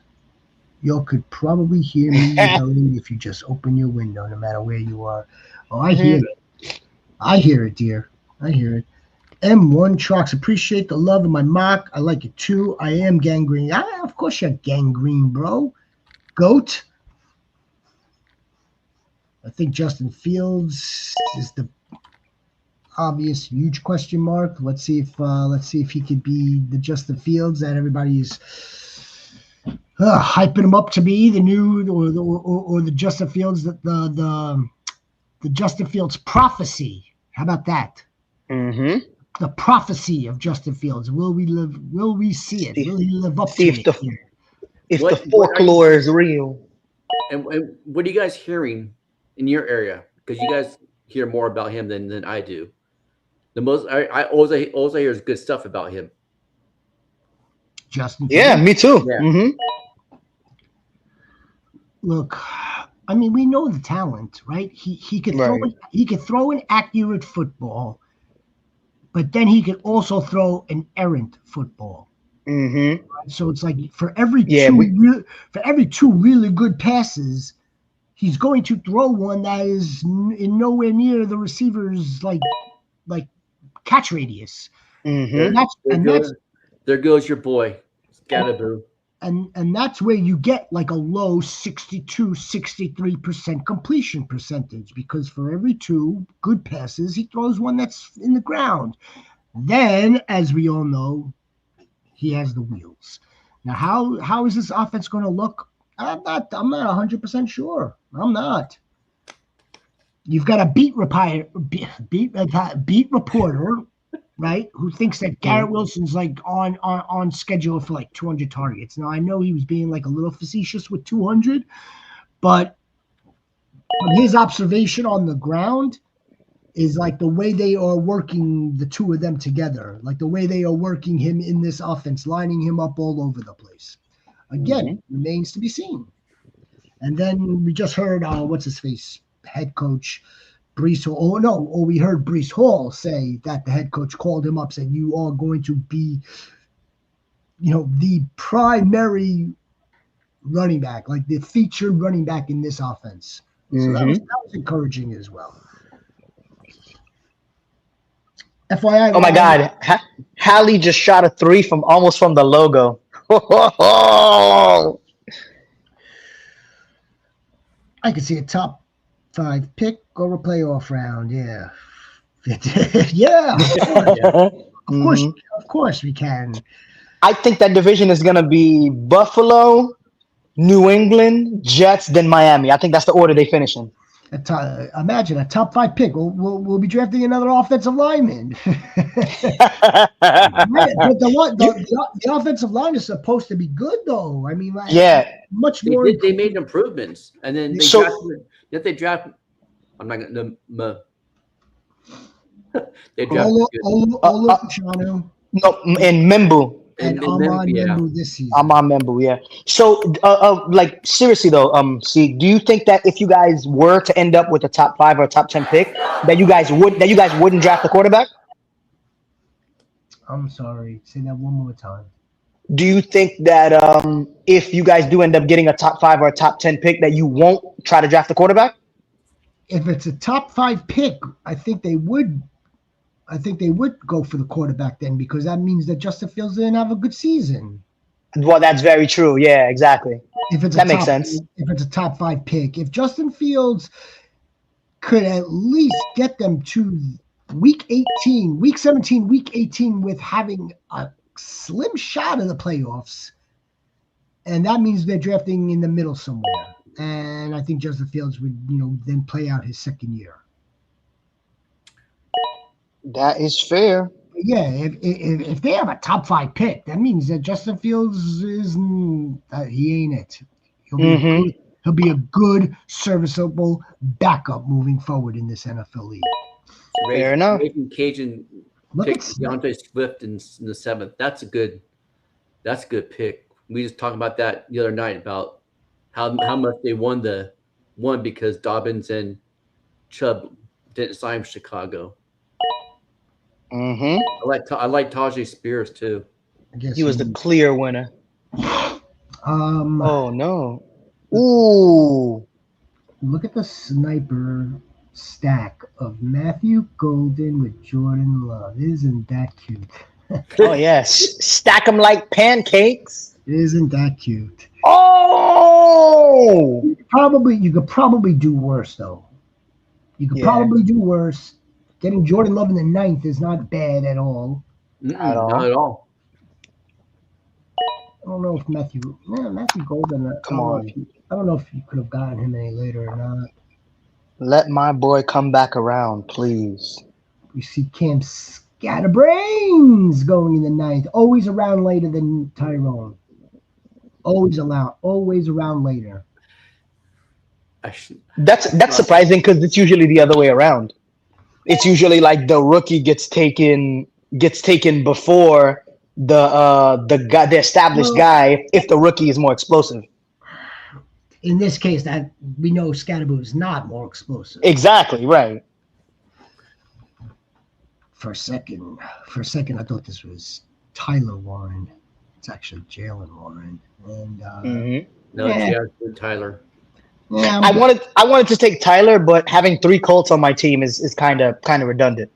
Speaker 2: You could probably hear me yelling if you just open your window, no matter where you are. Oh, I hear it. I hear it, dear. I hear it. M1 Trucks, appreciate the love of my mock. I like it too. I am gangrene. Of course you're gangrene, bro. Goat. I think Justin Fields is the obvious huge question mark. Let's see if he could be the Justin Fields that everybody's hyping him up to be, the new or the Justin Fields that the Justin Fields prophecy. How about that?
Speaker 3: Mm-hmm.
Speaker 2: The prophecy of Justin Fields. Will we see it? Will he live up to it?
Speaker 3: If the folklore is real.
Speaker 1: And what are you guys hearing in your area? Because you guys hear more about him than I do. The most I always hear is good stuff about him.
Speaker 2: Justin
Speaker 3: Yeah,
Speaker 2: Fields?
Speaker 3: me too.
Speaker 1: Yeah.
Speaker 3: Mm-hmm.
Speaker 2: Look, I mean, we know the talent, right? He could throw an accurate football, but then he could also throw an errant football.
Speaker 3: Mm-hmm.
Speaker 2: Right? So it's like for every two really good passes, he's going to throw one that is in nowhere near the receiver's like catch radius.
Speaker 3: Mm-hmm.
Speaker 1: There goes your boy, Scatterboo.
Speaker 2: And that's where you get like a low 62-63% completion percentage, because for every two good passes, he throws one that's in the ground. Then, as we all know, he has the wheels. Now, how is this offense going to look? I'm not 100% sure. I'm not. You've got a beat reporter, right, who thinks that Garrett Wilson's like on schedule for like 200 targets. Now, I know he was being like a little facetious with 200, but from his observation on the ground is like the way they are working the two of them together, like the way they are working him in this offense, lining him up all over the place. Again, it remains to be seen. And then we just heard, what's his face, head coach Brees Hall. We heard Brees Hall say that the head coach called him up, said, you are going to be, the primary running back, like the featured running back in this offense. So that was encouraging as well. FYI.
Speaker 3: Oh my God, Hallie just shot a 3 from almost from the logo.
Speaker 2: I could see a top 5 pick or a playoff round. Yeah. Yeah. Of course we can.
Speaker 3: I think that division is going to be Buffalo, New England, Jets, then Miami. I think that's the order they finish in.
Speaker 2: Imagine a top 5 pick. We'll be drafting another offensive lineman. The offensive line is supposed to be good, though. I mean,
Speaker 3: Yeah.
Speaker 2: much
Speaker 1: They
Speaker 2: more.
Speaker 1: did. They made improvements, and then they drafted. Yet they draft. I'm not gonna. They drafted.
Speaker 2: Olu
Speaker 3: No, and Membu.
Speaker 2: and
Speaker 1: And then
Speaker 2: Ahmad
Speaker 1: yeah,
Speaker 2: Membu this season.
Speaker 3: I'm on Membu, yeah. So, like seriously though, see, do you think that if you guys were to end up with a top 5 or top 10 pick, that you guys wouldn't draft a quarterback?
Speaker 2: I'm sorry. Say that one more time.
Speaker 3: Do you think that if you guys do end up getting a top 5 or a top 10 pick, that you won't try to draft a quarterback?
Speaker 2: If it's a top 5 pick, I think they would. I think they would go for the quarterback then, because that means that Justin Fields didn't have a good season.
Speaker 3: Well, that's very true. Yeah, exactly. That makes sense.
Speaker 2: If it's a top 5 pick, if Justin Fields could at least get them to week 17, week 18 with having a slim shot of the playoffs, and that means they're drafting in the middle somewhere. And I think Justin Fields would, then play out his second year.
Speaker 3: That is fair.
Speaker 2: Yeah, if they have a top 5 pick, that means that Justin Fields is he ain't it. He'll be a good, serviceable backup moving forward in this NFL league.
Speaker 3: Fair enough.
Speaker 1: Cajun pick DeAndre Swift in the 7th. That's a good pick. We just talked about that the other night about how much they won because Dobbins and Chubb didn't sign for Chicago. I like Tajay Spears too.
Speaker 3: He was the clear winner. Oh no! Ooh!
Speaker 2: Look at the sniper stack of Matthew Golden with Jordan Love. Isn't that cute?
Speaker 3: Oh yes, stack them like pancakes.
Speaker 2: Isn't that cute?
Speaker 3: Oh!
Speaker 2: You could probably do worse though. You could probably do worse. Getting Jordan Love in the 9th is not bad at all.
Speaker 1: Not at all.
Speaker 2: I don't know if Matthew Golden.
Speaker 3: Come on.
Speaker 2: I don't know if you could have gotten him any later or not.
Speaker 3: Let my boy come back around, please.
Speaker 2: We see Cam Scatterbrains going in the 9th. Always around later than Tyrone. Always around later.
Speaker 3: That's surprising because it's usually the other way around. It's usually like the rookie gets taken before the established guy if the rookie is more explosive.
Speaker 2: In this case, that we know Scatterboo is not more explosive.
Speaker 3: Exactly, right.
Speaker 2: For a second, I thought this was Tyler Warren. It's actually Jalen Warren. And
Speaker 1: Tyler.
Speaker 2: Yeah,
Speaker 3: I wanted to take Tyler, but having 3 Colts on my team is kind of redundant.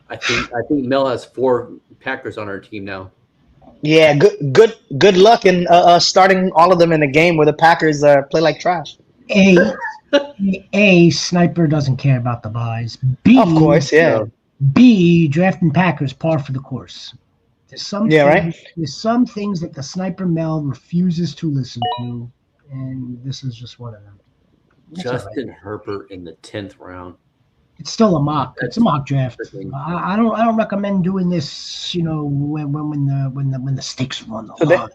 Speaker 1: I think Mel has 4 Packers on our team now.
Speaker 3: Yeah, good luck in starting all of them in a game where the Packers play like trash.
Speaker 2: A sniper doesn't care about the buys. B,
Speaker 3: of course, yeah.
Speaker 2: B, drafting Packers par for the course. There's some things that the sniper Mel refuses to listen to, and this is just one of them.
Speaker 1: Justin Herbert in the 10th round.
Speaker 2: It's still a mock. It's a mock draft. I don't recommend doing this. When the stakes are on the line.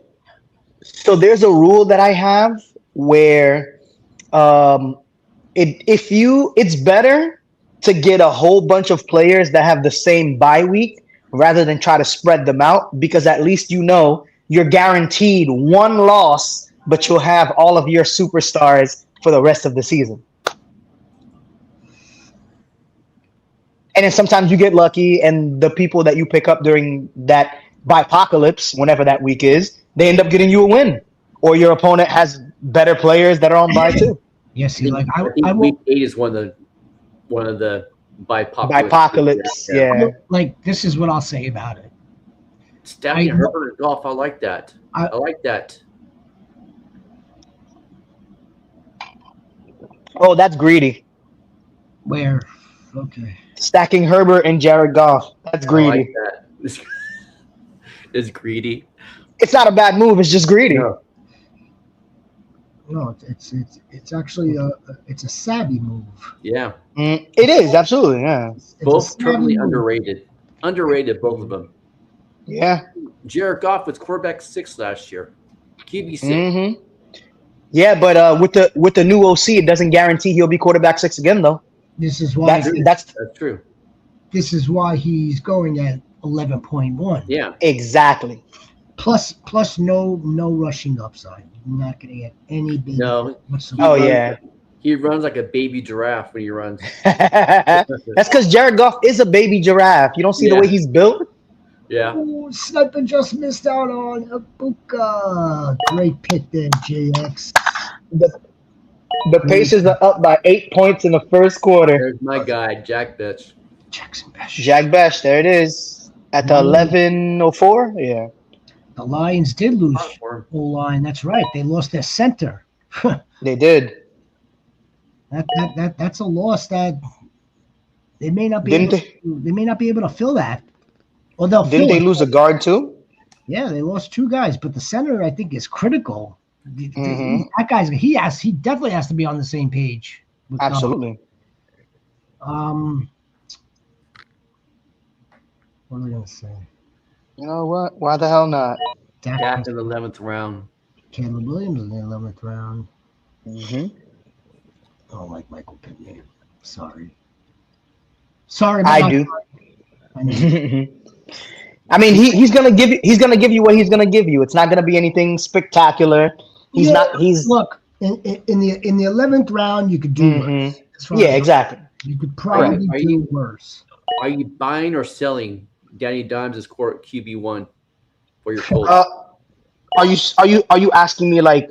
Speaker 3: So there's a rule that I have where, it's better to get a whole bunch of players that have the same bye week rather than try to spread them out, because at least you're guaranteed 1 loss, but you'll have all of your superstars for the rest of the season. And then sometimes you get lucky, and the people that you pick up during that bipocalypse, whenever that week is, they end up getting you a win, or your opponent has better players that are on bye too.
Speaker 2: Yes,
Speaker 1: I week 8 is one of the
Speaker 3: bipocalypse. Yeah.
Speaker 2: Like, this is what I'll say about it.
Speaker 1: Stacking Herbert and Goff, I like that. I like that.
Speaker 3: Oh, that's greedy.
Speaker 2: Where? Okay.
Speaker 3: Stacking Herbert and Jared Goff. That's greedy.
Speaker 1: I like that. It's greedy.
Speaker 3: It's not a bad move. It's just greedy.
Speaker 1: No.
Speaker 2: No, it's actually it's a savvy move.
Speaker 1: Yeah,
Speaker 3: It is absolutely, yeah,
Speaker 2: It's a
Speaker 1: both
Speaker 2: savvy
Speaker 1: totally
Speaker 2: move.
Speaker 1: underrated. Underrated, both of them.
Speaker 3: yeah.
Speaker 1: Jared Goff was quarterback 6 last year. QB6.
Speaker 3: hmm Yeah, but with the new OC, it doesn't guarantee he'll be quarterback 6 again, though.
Speaker 2: This is why
Speaker 1: True.
Speaker 3: That's
Speaker 1: That's true.
Speaker 2: this is why he's going at 11.1.
Speaker 1: Yeah.
Speaker 3: exactly.
Speaker 2: Plus no rushing upside. You're not going to get any big
Speaker 1: No, he
Speaker 3: Oh
Speaker 2: whatsoever.
Speaker 1: runs.
Speaker 3: yeah.
Speaker 1: He runs like a baby giraffe when he runs.
Speaker 3: That's because Jared Goff is a baby giraffe. You don't see the way
Speaker 1: Yeah.
Speaker 3: he's built.
Speaker 1: Yeah.
Speaker 2: Ooh, Sniper just missed out on a Buka. Great pick there, JX.
Speaker 3: The the
Speaker 2: Great
Speaker 3: Pacers are up by 8 points in the first quarter.
Speaker 1: There's my guy, Jack Bitch.
Speaker 2: Jackson Besh.
Speaker 3: Jack Bash, there it is at the 11:04. Yeah,
Speaker 2: The Lions did lose
Speaker 1: Platform.
Speaker 2: O-line. That's right. They lost their center.
Speaker 3: they did.
Speaker 2: That's a loss that they may not be
Speaker 3: Didn't
Speaker 2: able
Speaker 3: they?
Speaker 2: to, they may not be able to fill that. Or they'll
Speaker 3: Didn't
Speaker 2: fill
Speaker 3: they
Speaker 2: it.
Speaker 3: lose a guard too?
Speaker 2: Yeah, they lost two guys, but the center I think is critical.
Speaker 3: Mhm.
Speaker 2: That guy's he definitely has to be on the same page. With,
Speaker 3: Absolutely.
Speaker 2: Um, what was I gonna say?
Speaker 3: You know what? Why the hell not?
Speaker 1: Dak in the 11th round.
Speaker 2: Caleb Williams in the 11th round.
Speaker 3: hmm
Speaker 2: I don't like Michael Pittman. Sorry. Sorry,
Speaker 3: I
Speaker 2: not
Speaker 3: do.
Speaker 2: sorry. I know.
Speaker 3: I mean, he's gonna give you what he's gonna give you. It's not gonna be anything spectacular. He's
Speaker 2: Yeah,
Speaker 3: not. He's.
Speaker 2: look in the 11th round. You could do worse. As far
Speaker 3: Yeah,
Speaker 2: as
Speaker 3: exactly.
Speaker 2: you could probably
Speaker 1: Are
Speaker 2: do
Speaker 1: you-
Speaker 2: worse.
Speaker 1: Are you buying or selling Danny Dimes as court QB1 for your Colts?
Speaker 3: Are you asking me like,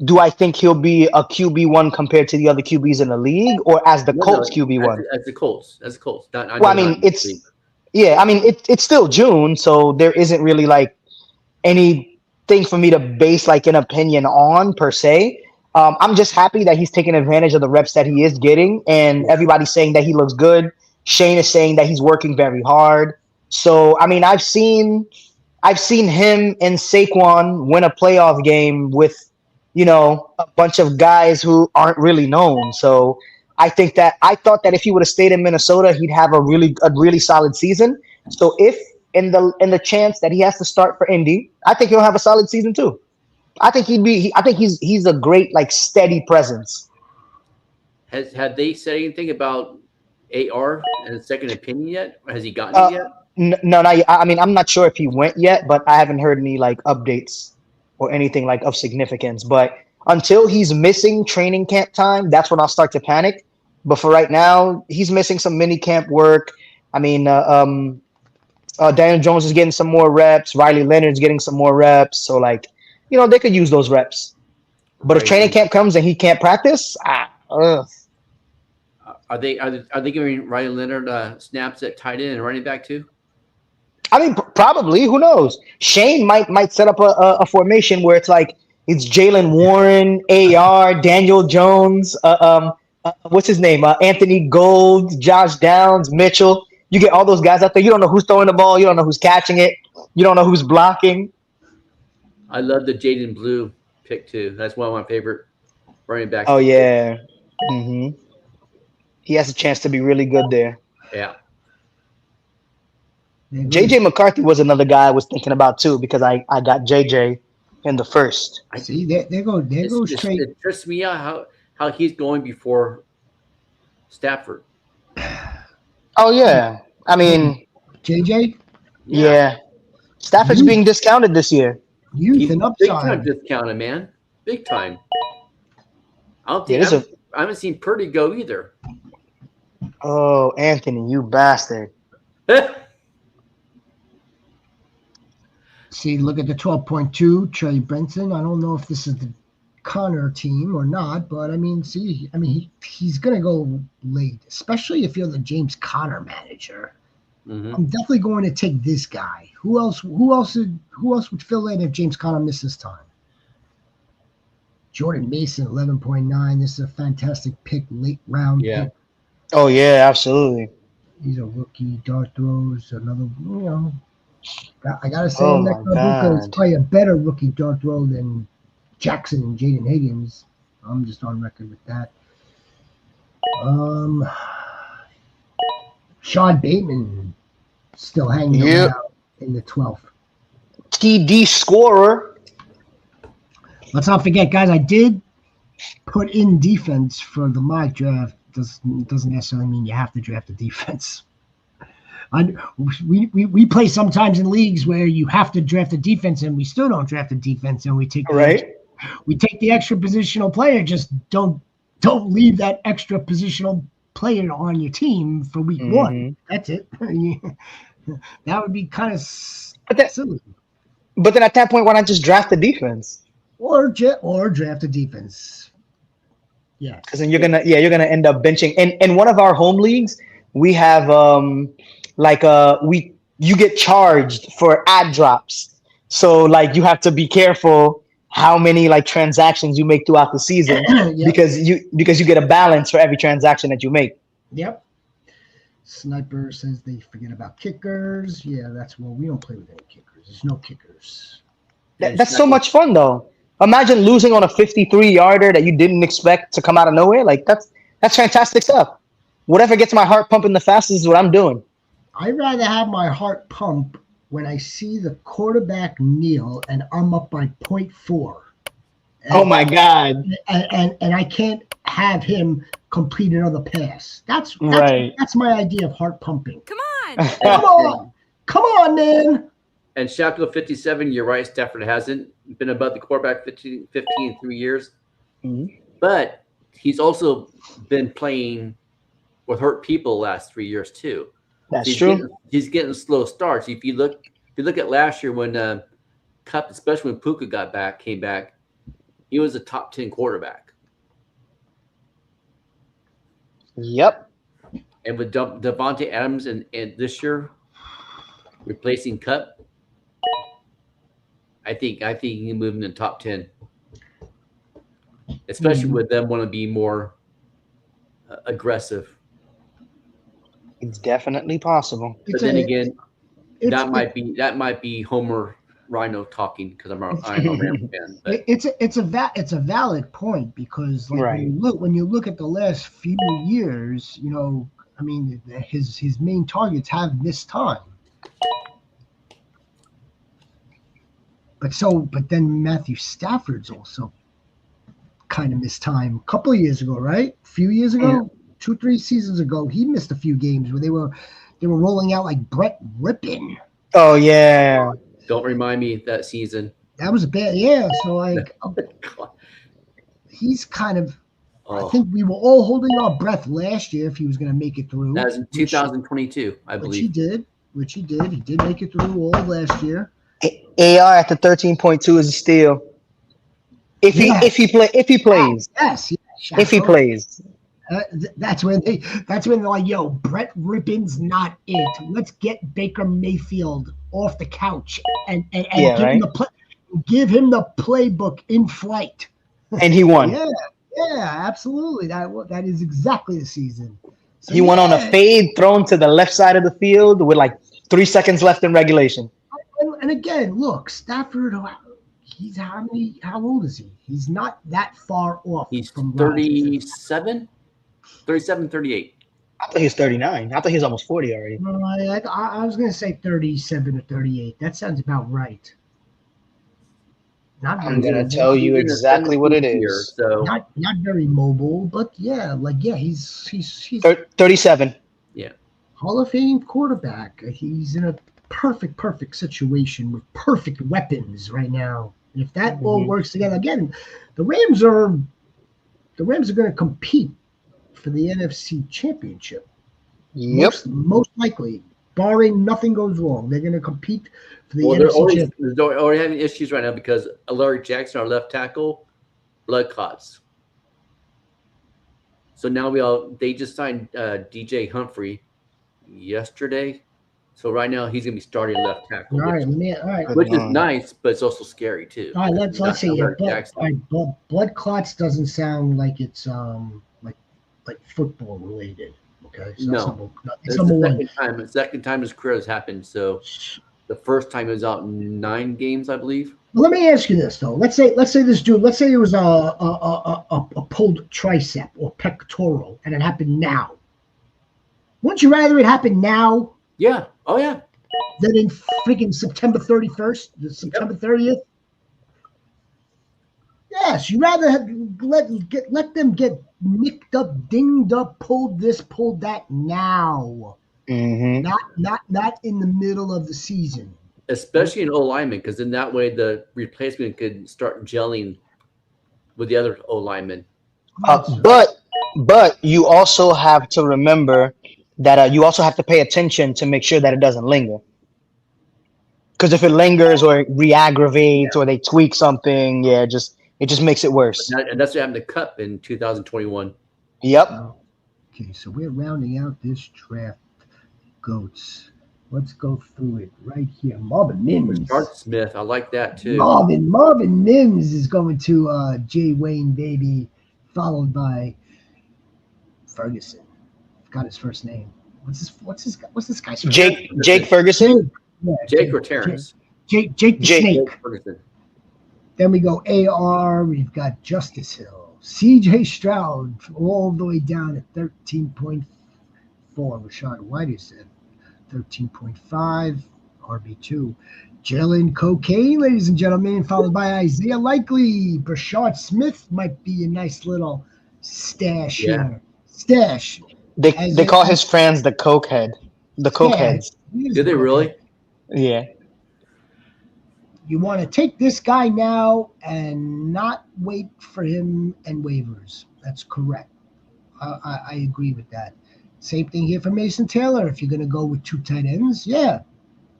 Speaker 3: do I think he'll be a QB1 compared to the other QBs in the league, or as the
Speaker 1: No,
Speaker 3: Colts
Speaker 1: no,
Speaker 3: QB1?
Speaker 1: as the Colts. As the Colts. Not, I
Speaker 3: Well,
Speaker 1: know
Speaker 3: I mean,
Speaker 1: not
Speaker 3: it's yeah. I mean, it's still June, so there isn't really like anything for me to base like an opinion on per se. I'm just happy that he's taking advantage of the reps that he is getting, and everybody's saying that he looks good. Shane is saying that he's working very hard. So I mean, I've seen him and Saquon win a playoff game with, a bunch of guys who aren't really known. So I thought that if he would have stayed in Minnesota, he'd have a really solid season. So if in the chance that he has to start for Indy, I think he'll have a solid season too. I think he's a great like steady presence.
Speaker 1: Had they said anything about AR and a second opinion yet? Or has he gotten
Speaker 3: Uh,
Speaker 1: it yet?
Speaker 3: no, not yet. I mean, I'm not sure if he went yet, but I haven't heard any like updates or anything like of significance. But until he's missing training camp time, that's when I'll start to panic. But for right now, he's missing some mini camp work. I mean, Daniel Jones is getting some more reps. Riley Leonard's getting some more reps. So like, they could use those reps. But if
Speaker 1: Right.
Speaker 3: training camp comes and he can't practice,
Speaker 1: Are they giving Ryan Leonard snaps at tight end and running back too?
Speaker 3: I mean, probably. Who knows? Shane might set up a formation where it's like it's Jalen Warren, AR, Daniel Jones, what's his name? Anthony Gold, Josh Downs, Mitchell. You get all those guys out there. You don't know who's throwing the ball. You don't know who's catching it. You don't know who's blocking.
Speaker 1: I love the Jaden Blue pick too. That's one of my favorite running backs.
Speaker 3: Oh yeah. hmm He has a chance to be really good there.
Speaker 1: Yeah.
Speaker 3: JJ McCarthy was another guy I was thinking about too because I got JJ in the first.
Speaker 2: See, there goes Trey.
Speaker 1: It trips me out how he's going before Stafford.
Speaker 3: Oh yeah. I mean,
Speaker 2: JJ,
Speaker 3: yeah. Stafford's being discounted this year.
Speaker 2: youth
Speaker 1: He's
Speaker 2: and
Speaker 1: big time
Speaker 2: upside.
Speaker 1: discounted, man. Big time. I don't
Speaker 3: It
Speaker 1: think
Speaker 3: is
Speaker 1: I haven't seen Purdy go either.
Speaker 3: Oh, Anthony, you bastard.
Speaker 2: See, look at the 12.2, Trey Benson. I don't know if this is the Connor team or not, but I mean, he's gonna go late, especially if you're the James Conner manager.
Speaker 1: Mhm.
Speaker 2: I'm definitely going to take this guy. Who else would fill in if James Conner misses time? Jordan Mason, 11.9. This is a fantastic pick, late round
Speaker 1: Yeah.
Speaker 2: pick.
Speaker 3: Oh yeah, absolutely.
Speaker 2: He's a rookie. Dart throws, another, I gotta say,
Speaker 3: Oh
Speaker 2: Nick
Speaker 3: my
Speaker 2: Mabuka is
Speaker 3: God.
Speaker 2: probably a better rookie dart throw than Jackson and Jaden Higgins. I'm just on record with that. Um, Sean Bateman still hanging
Speaker 3: Yep.
Speaker 2: around in the 12th.
Speaker 3: TD scorer.
Speaker 2: Let's not forget, guys, I did put in defense for the mock draft. Doesn't necessarily mean you have to draft a defense. We play sometimes in leagues where you have to draft a defense, and we still don't draft a defense, and we take
Speaker 3: Right.
Speaker 2: the extra positional player. Just don't leave that extra positional player on your team for week one.
Speaker 3: Mm-hmm.
Speaker 2: That's it. That would be kind of
Speaker 3: But then,
Speaker 2: silly.
Speaker 3: but then at that point, why not just draft the defense?
Speaker 2: Or draft a defense. Yeah.
Speaker 3: Because then you're gonna end up benching. In one of our home leagues, we have you get charged for ad drops. So like you have to be careful how many like transactions you make throughout the season
Speaker 2: Yep.
Speaker 3: because you get a balance for every transaction that you make.
Speaker 2: Yep. Sniper says they forget about kickers. Yeah, we don't play with any kickers. There's no kickers.
Speaker 3: That's so much fun though. Imagine losing on a 53-yarder that you didn't expect to come out of nowhere. Like that's fantastic stuff. Whatever gets my heart pumping the fastest is what I'm doing.
Speaker 2: I'd rather have my heart pump when I see the quarterback kneel and I'm up by 0.4.
Speaker 3: Oh my God.
Speaker 2: And I can't have him complete another pass. That's
Speaker 3: right.
Speaker 2: That's my idea of heart pumping.
Speaker 4: Come on.
Speaker 2: Come on, man.
Speaker 1: And Shackle 57, you're right. Stafford hasn't been above the quarterback 15 in 3 years.
Speaker 3: Mm-hmm.
Speaker 1: But he's also been playing with hurt people the last 3 years too.
Speaker 3: That's true.
Speaker 1: He's getting slow starts. If you look at last year when Cup, especially when Puka came back, he was a top 10 quarterback.
Speaker 3: Yep.
Speaker 1: And with Devontae Adams and this year replacing Cup, I think he can move in the top 10, especially with them want to be more aggressive.
Speaker 3: It's definitely possible.
Speaker 1: But then again, that might be Homer Rhino talking because I'm a Rams fan. But
Speaker 2: it's a valid point because like
Speaker 3: right.
Speaker 2: when you look at the last few years, I mean his main targets have missed time. But then Matthew Stafford's also kind of missed time a couple of years ago, right? A few years ago, 2-3 seasons ago, he missed a few games where they were rolling out like Brett Rippin.
Speaker 3: Oh yeah.
Speaker 1: Don't remind me that season.
Speaker 2: That was a bad So like he's kind of. I think we were all holding our breath last year if he was going to make it through.
Speaker 1: That was in 2022, I believe.
Speaker 2: Which he did. He did make it through all last year.
Speaker 3: AR at the 13.2 is a steal. If he plays.
Speaker 2: Yes.
Speaker 3: If he plays.
Speaker 2: That's when they're like, yo, Brett Rippin's not it. Let's get Baker Mayfield off the couch and give him the playbook in flight.
Speaker 3: And he won.
Speaker 2: Yeah, absolutely. That is exactly the season. So,
Speaker 3: he won on a fade thrown to the left side of the field with like 3 seconds left in regulation.
Speaker 2: And again, look, Stafford, he's how old is he? He's not that far off.
Speaker 1: He's
Speaker 2: from
Speaker 1: 37, 38.
Speaker 3: I thought he was 39. I thought he was almost 40 already.
Speaker 2: I was going to say 37 or 38. That sounds about right.
Speaker 3: I'm going to tell you exactly what it is.
Speaker 1: So
Speaker 2: not very mobile, but he's
Speaker 3: 37.
Speaker 1: Yeah.
Speaker 2: Hall of Fame quarterback. He's in a perfect situation with perfect weapons right now. And if that all works together, again, the Rams are going to compete for the NFC Championship.
Speaker 3: Yep.
Speaker 2: Most likely, barring nothing goes wrong, they're going to compete for the NFC Championship.
Speaker 1: They're already having issues right now because Larry Jackson, our left tackle, blood clots. So now they just signed DJ Humphrey yesterday. So right now he's going to be starting left tackle, which is nice, but it's also scary too.
Speaker 2: All right, let's see. Blood clots doesn't sound like it's like football related. Okay, so
Speaker 1: no,
Speaker 2: it's
Speaker 1: the second time his career has happened. So the first time he was out in 9 games, I believe.
Speaker 2: But let me ask you this though. Let's say this dude. Let's say it was a pulled tricep or pectoral, and it happened now. Wouldn't you rather it happen now
Speaker 1: Yeah. Oh yeah.
Speaker 2: than in freaking September 31st, September 30th? Yes, you rather let them get nicked up, dinged up, pulled this, pulled that now,
Speaker 3: Mm-hmm.
Speaker 2: not in the middle of the season.
Speaker 1: Especially in O lineman, because in that way the replacement could start gelling with the other O lineman.
Speaker 3: Uh, but but you also have to remember that you also have to pay attention to make sure that it doesn't linger. Because if it lingers or it re-aggravates or they tweak something, yeah, it just makes it worse.
Speaker 1: And that's what happened to Cup in 2021.
Speaker 3: Yep.
Speaker 2: Okay, so we're rounding out this draft, goats. Let's go through it right here. Marvin
Speaker 1: Rashard
Speaker 2: Mims.
Speaker 1: Smith, I like that too.
Speaker 2: Marvin Mims is going to Jay Wayne, baby, followed by Ferguson. Forgot his first name. What's this guy's first name?
Speaker 3: Jake Ferguson.
Speaker 2: Jake. Yeah,
Speaker 1: Jake or Terrence?
Speaker 2: Jake the
Speaker 3: Jake.
Speaker 2: Snake.
Speaker 1: Ferguson.
Speaker 2: Then we go AR. We've got Justice Hill, CJ Stroud, all the way down at 13.4. Rashad White is at 13.5. RB2. Jalen Cocaine, ladies and gentlemen, followed by Isaiah Likely. Brashard Smith might be a nice little stash here. Stash.
Speaker 3: They call his fans the Coke head. The Coke heads.
Speaker 1: Do they really?
Speaker 3: Yeah.
Speaker 2: You want to take this guy now and not wait for him and waivers. That's correct. I agree with that. Same thing here for Mason Taylor. If you're going to go with two tight ends, yeah,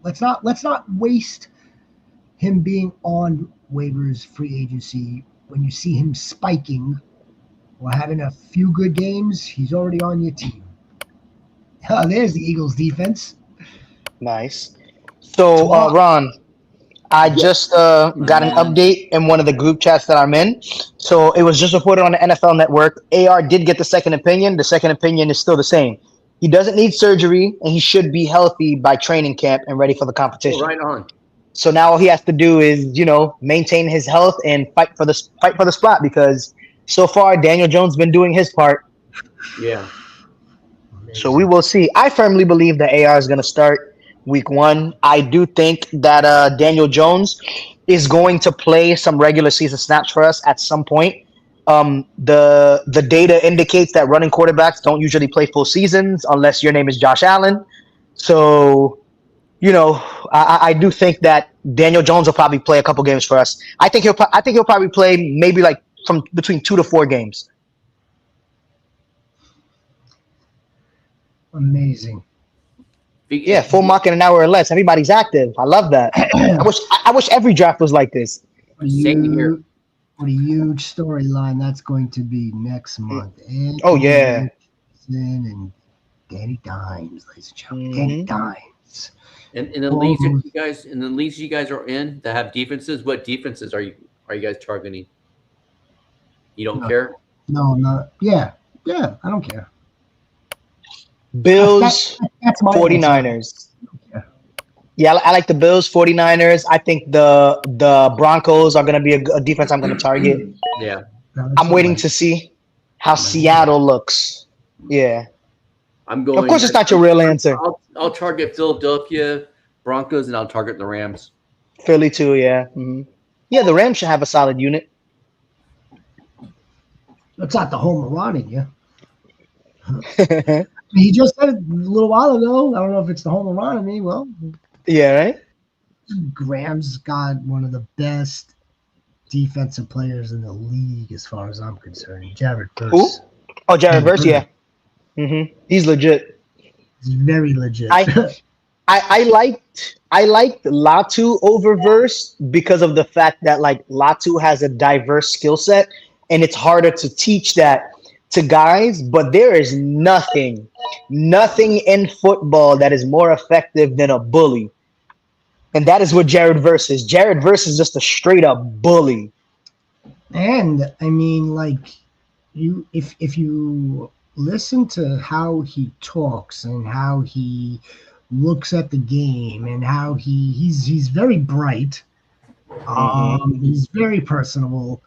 Speaker 2: let's not waste him being on waivers, free agency. When you see him spiking or having a few good games, he's already on your team. Oh, there's the Eagles defense.
Speaker 3: Nice. So, Ron, I just got an update in one of the group chats that I'm in. So it was just reported on the NFL Network. AR did get the second opinion. The second opinion is still the same. He doesn't need surgery, and he should be healthy by training camp and ready for the competition.
Speaker 1: Oh, right on.
Speaker 3: So now all he has to do is, maintain his health and fight for the spot, because so far Daniel Jones been doing his part.
Speaker 1: Yeah.
Speaker 3: So we will see. I firmly believe that AR is going to start week 1. I do think that Daniel Jones is going to play some regular season snaps for us at some point. The data indicates that running quarterbacks don't usually play full seasons unless your name is Josh Allen. So, I do think that Daniel Jones will probably play a couple games for us. I think he'll probably play maybe like from between 2 to 4 games.
Speaker 2: Amazing.
Speaker 3: Yeah, full mock in an hour or less. Everybody's active. I love that. I wish every draft was like this.
Speaker 1: Same here.
Speaker 2: What a huge storyline that's going to be next month. And
Speaker 3: Oh yeah.
Speaker 2: And Danny Dimes, ladies and gentlemen. Danny Dimes.
Speaker 1: And in the leagues that you guys are in that have defenses, what defenses are you guys targeting? You don't care?
Speaker 2: No, not yeah. I don't care.
Speaker 3: Bills,
Speaker 2: That's my
Speaker 3: 49ers.
Speaker 2: answer.
Speaker 3: Yeah, I like the Bills, 49ers. I think the Broncos are going to be a defense I'm going to target.
Speaker 1: Yeah.
Speaker 2: No, that's
Speaker 3: I'm
Speaker 2: not
Speaker 3: waiting
Speaker 2: my-
Speaker 3: to see how Seattle looks. Yeah.
Speaker 1: I'm going.
Speaker 3: Of course, it's not your real answer.
Speaker 1: I'll target Philadelphia Broncos and I'll target the Rams.
Speaker 3: Philly too, yeah. Mhm. Yeah, the Rams should have a solid unit.
Speaker 2: That's not the home run in you. He just said it a little while ago. I don't know if it's the home run in me. Well,
Speaker 3: Yeah, right?
Speaker 2: Graham's got one of the best defensive players in the league, as far as I'm concerned. Jared
Speaker 3: Who?
Speaker 2: Verse.
Speaker 3: Oh, Jared Verse, yeah. He's legit.
Speaker 2: He's very legit.
Speaker 3: I liked Latu over Verse because of the fact that like Latu has a diverse skill set, and it's harder to teach that to guys. But there is nothing in football that is more effective than a bully, and that is what Jared Verse is. Jared Verse is just a straight up bully.
Speaker 2: And I mean, like, if you listen to how he talks and how he looks at the game and how he's very bright,
Speaker 3: Mm-hmm.
Speaker 2: He's very personable,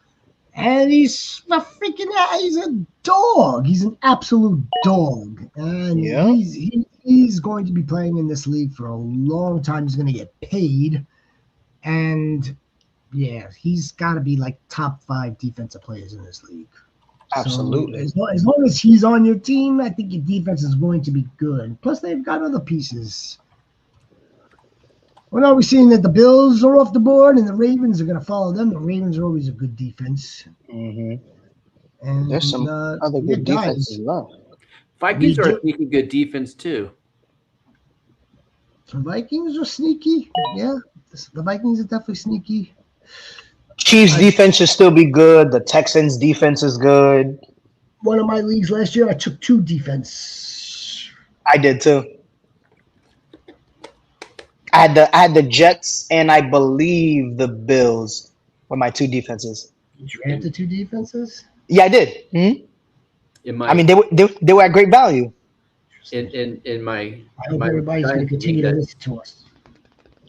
Speaker 2: and he's a dog. He's an absolute dog, and
Speaker 3: Yeah,
Speaker 2: he's going to be playing in this league for a long time. He's going to get paid, and yeah, he's got to be like top 5 defensive players in this league. So
Speaker 3: absolutely.
Speaker 2: as long as he's on your team, I think your defense is going to be good. Plus, they've got other pieces. Well, now we're seeing that the Bills are off the board and the Ravens are going to follow them. The Ravens are always a good defense.
Speaker 3: Mm-hmm. There's
Speaker 2: And
Speaker 3: some other
Speaker 2: yeah,
Speaker 3: good defenses
Speaker 2: guys,
Speaker 3: left.
Speaker 1: Vikings
Speaker 2: we
Speaker 1: are a
Speaker 2: do.
Speaker 1: sneaky good defense too.
Speaker 2: The Vikings are sneaky. Yeah, the Vikings are definitely sneaky.
Speaker 3: Chiefs
Speaker 2: I
Speaker 3: defense should still be good. The Texans defense is good.
Speaker 2: One of my leagues last year, I took 2 defense.
Speaker 3: I did too. I had the Jets and I believe the Bills were my 2 defenses.
Speaker 2: You
Speaker 1: In
Speaker 2: drafted 2 defenses.
Speaker 3: Yeah, I did. Mhm.
Speaker 1: in
Speaker 3: I
Speaker 1: my
Speaker 3: mean, they were at great value.
Speaker 1: in
Speaker 2: I hope
Speaker 1: my
Speaker 2: everybody's going to
Speaker 1: dynasty league
Speaker 2: continue to
Speaker 1: that
Speaker 2: listen to us.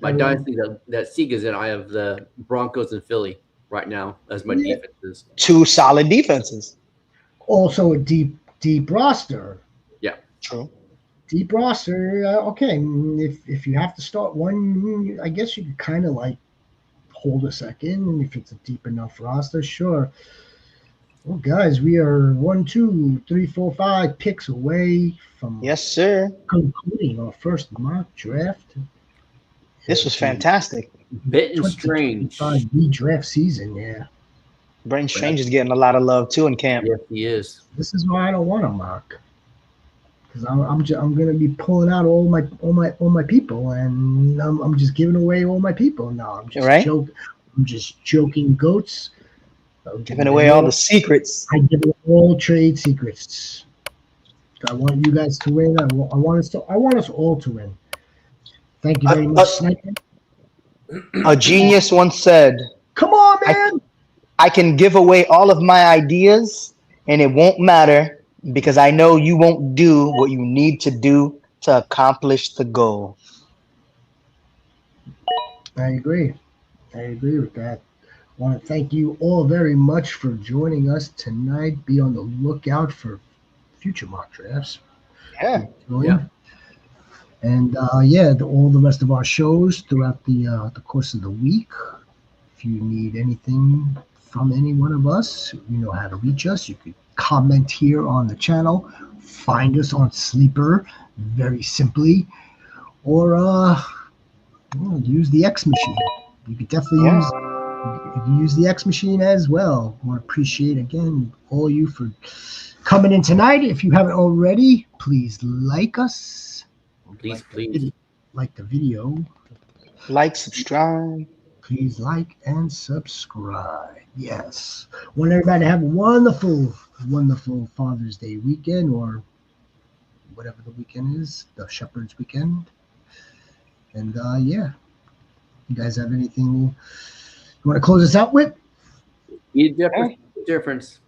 Speaker 1: my dynasty that Sieg is in, I have the Broncos and Philly right now as my
Speaker 2: Yeah.
Speaker 1: defenses.
Speaker 3: 2 solid defenses.
Speaker 2: Also a deep roster.
Speaker 1: Yeah,
Speaker 3: True.
Speaker 2: Deep roster. Okay, if you have to start one, I guess you could kind of like hold a second, and if it's a deep enough roster, sure. Well, guys, we are 1, 2, 3, 4, 5 picks away from
Speaker 3: Yes, sir.
Speaker 2: concluding our first mock draft
Speaker 3: This was
Speaker 2: of the
Speaker 3: fantastic.
Speaker 1: bit and strange.
Speaker 2: 2025 redraft season. Yeah,
Speaker 3: Brain Strange is getting a lot of love too in camp.
Speaker 1: Yes, he is.
Speaker 2: this is why I don't want to mock, because I'm gonna be pulling out all my people, and I'm just giving away all my people. No, I'm just
Speaker 3: Right?
Speaker 2: joking. I'm just joking, goats. I'm
Speaker 3: Giving away all the secrets.
Speaker 2: I give away all trade secrets. I want you guys to win. I want us to. I want us all to win. Thank you very
Speaker 3: A,
Speaker 2: much,
Speaker 3: a,
Speaker 2: Sniper.
Speaker 3: a genius once said,
Speaker 2: Come on,
Speaker 3: I,
Speaker 2: man.
Speaker 3: I can give away all of my ideas and it won't matter because I know you won't do what you need to do to accomplish the goal.
Speaker 2: I agree. I agree with that. I want to thank you all very much for joining us tonight. Be on the lookout for future mock drafts.
Speaker 3: Yeah.
Speaker 1: Yeah.
Speaker 2: And yeah, all the rest of our shows throughout the course of the week. If you need anything from any one of us, you know how to reach us. You could comment here on the channel, find us on Sleeper, very simply, or use the X machine. You could definitely use the X machine as well. I want to appreciate again all you for coming in tonight. If you haven't already, please like us.
Speaker 1: Please.
Speaker 2: Like the video.
Speaker 3: Like, subscribe.
Speaker 2: Please like and subscribe. Yes. Want everybody to have a wonderful, wonderful Father's Day weekend, or whatever the weekend is, the Shepherd's weekend. And yeah, you guys have anything you want to close us out with?
Speaker 1: Difference.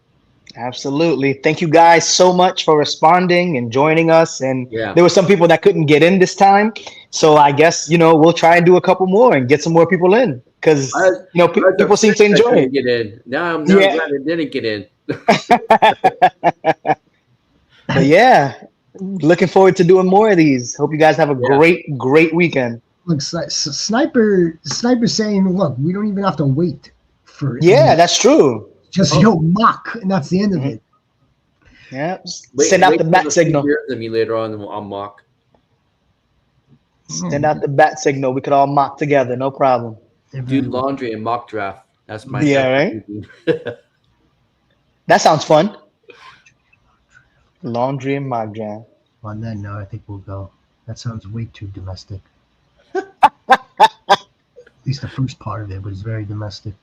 Speaker 3: Absolutely. Thank you guys so much for responding and joining us. And
Speaker 1: Yeah.
Speaker 3: there were some people that couldn't get in this time. So I guess, we'll try and do a couple more and get some more people in because, people seem to enjoy it.
Speaker 1: Get in. Now I'm
Speaker 3: Yeah.
Speaker 1: glad I didn't get in.
Speaker 3: But yeah, looking forward to doing more of these. Hope you guys have a great weekend.
Speaker 2: Look, Sniper saying, look, we don't even have to wait for it.
Speaker 3: Yeah, that's true.
Speaker 2: Just mock, and that's the end of it.
Speaker 3: Yeah, send out the bat signal.
Speaker 1: Me later on, I'll mock.
Speaker 3: Send out the bat signal. We could all mock together, no problem.
Speaker 1: Do laundry and mock draft. That's my
Speaker 3: right. That sounds fun. Laundry and mock draft.
Speaker 2: On that note, I think we'll go. That sounds way too domestic. At least the first part of it was very domestic.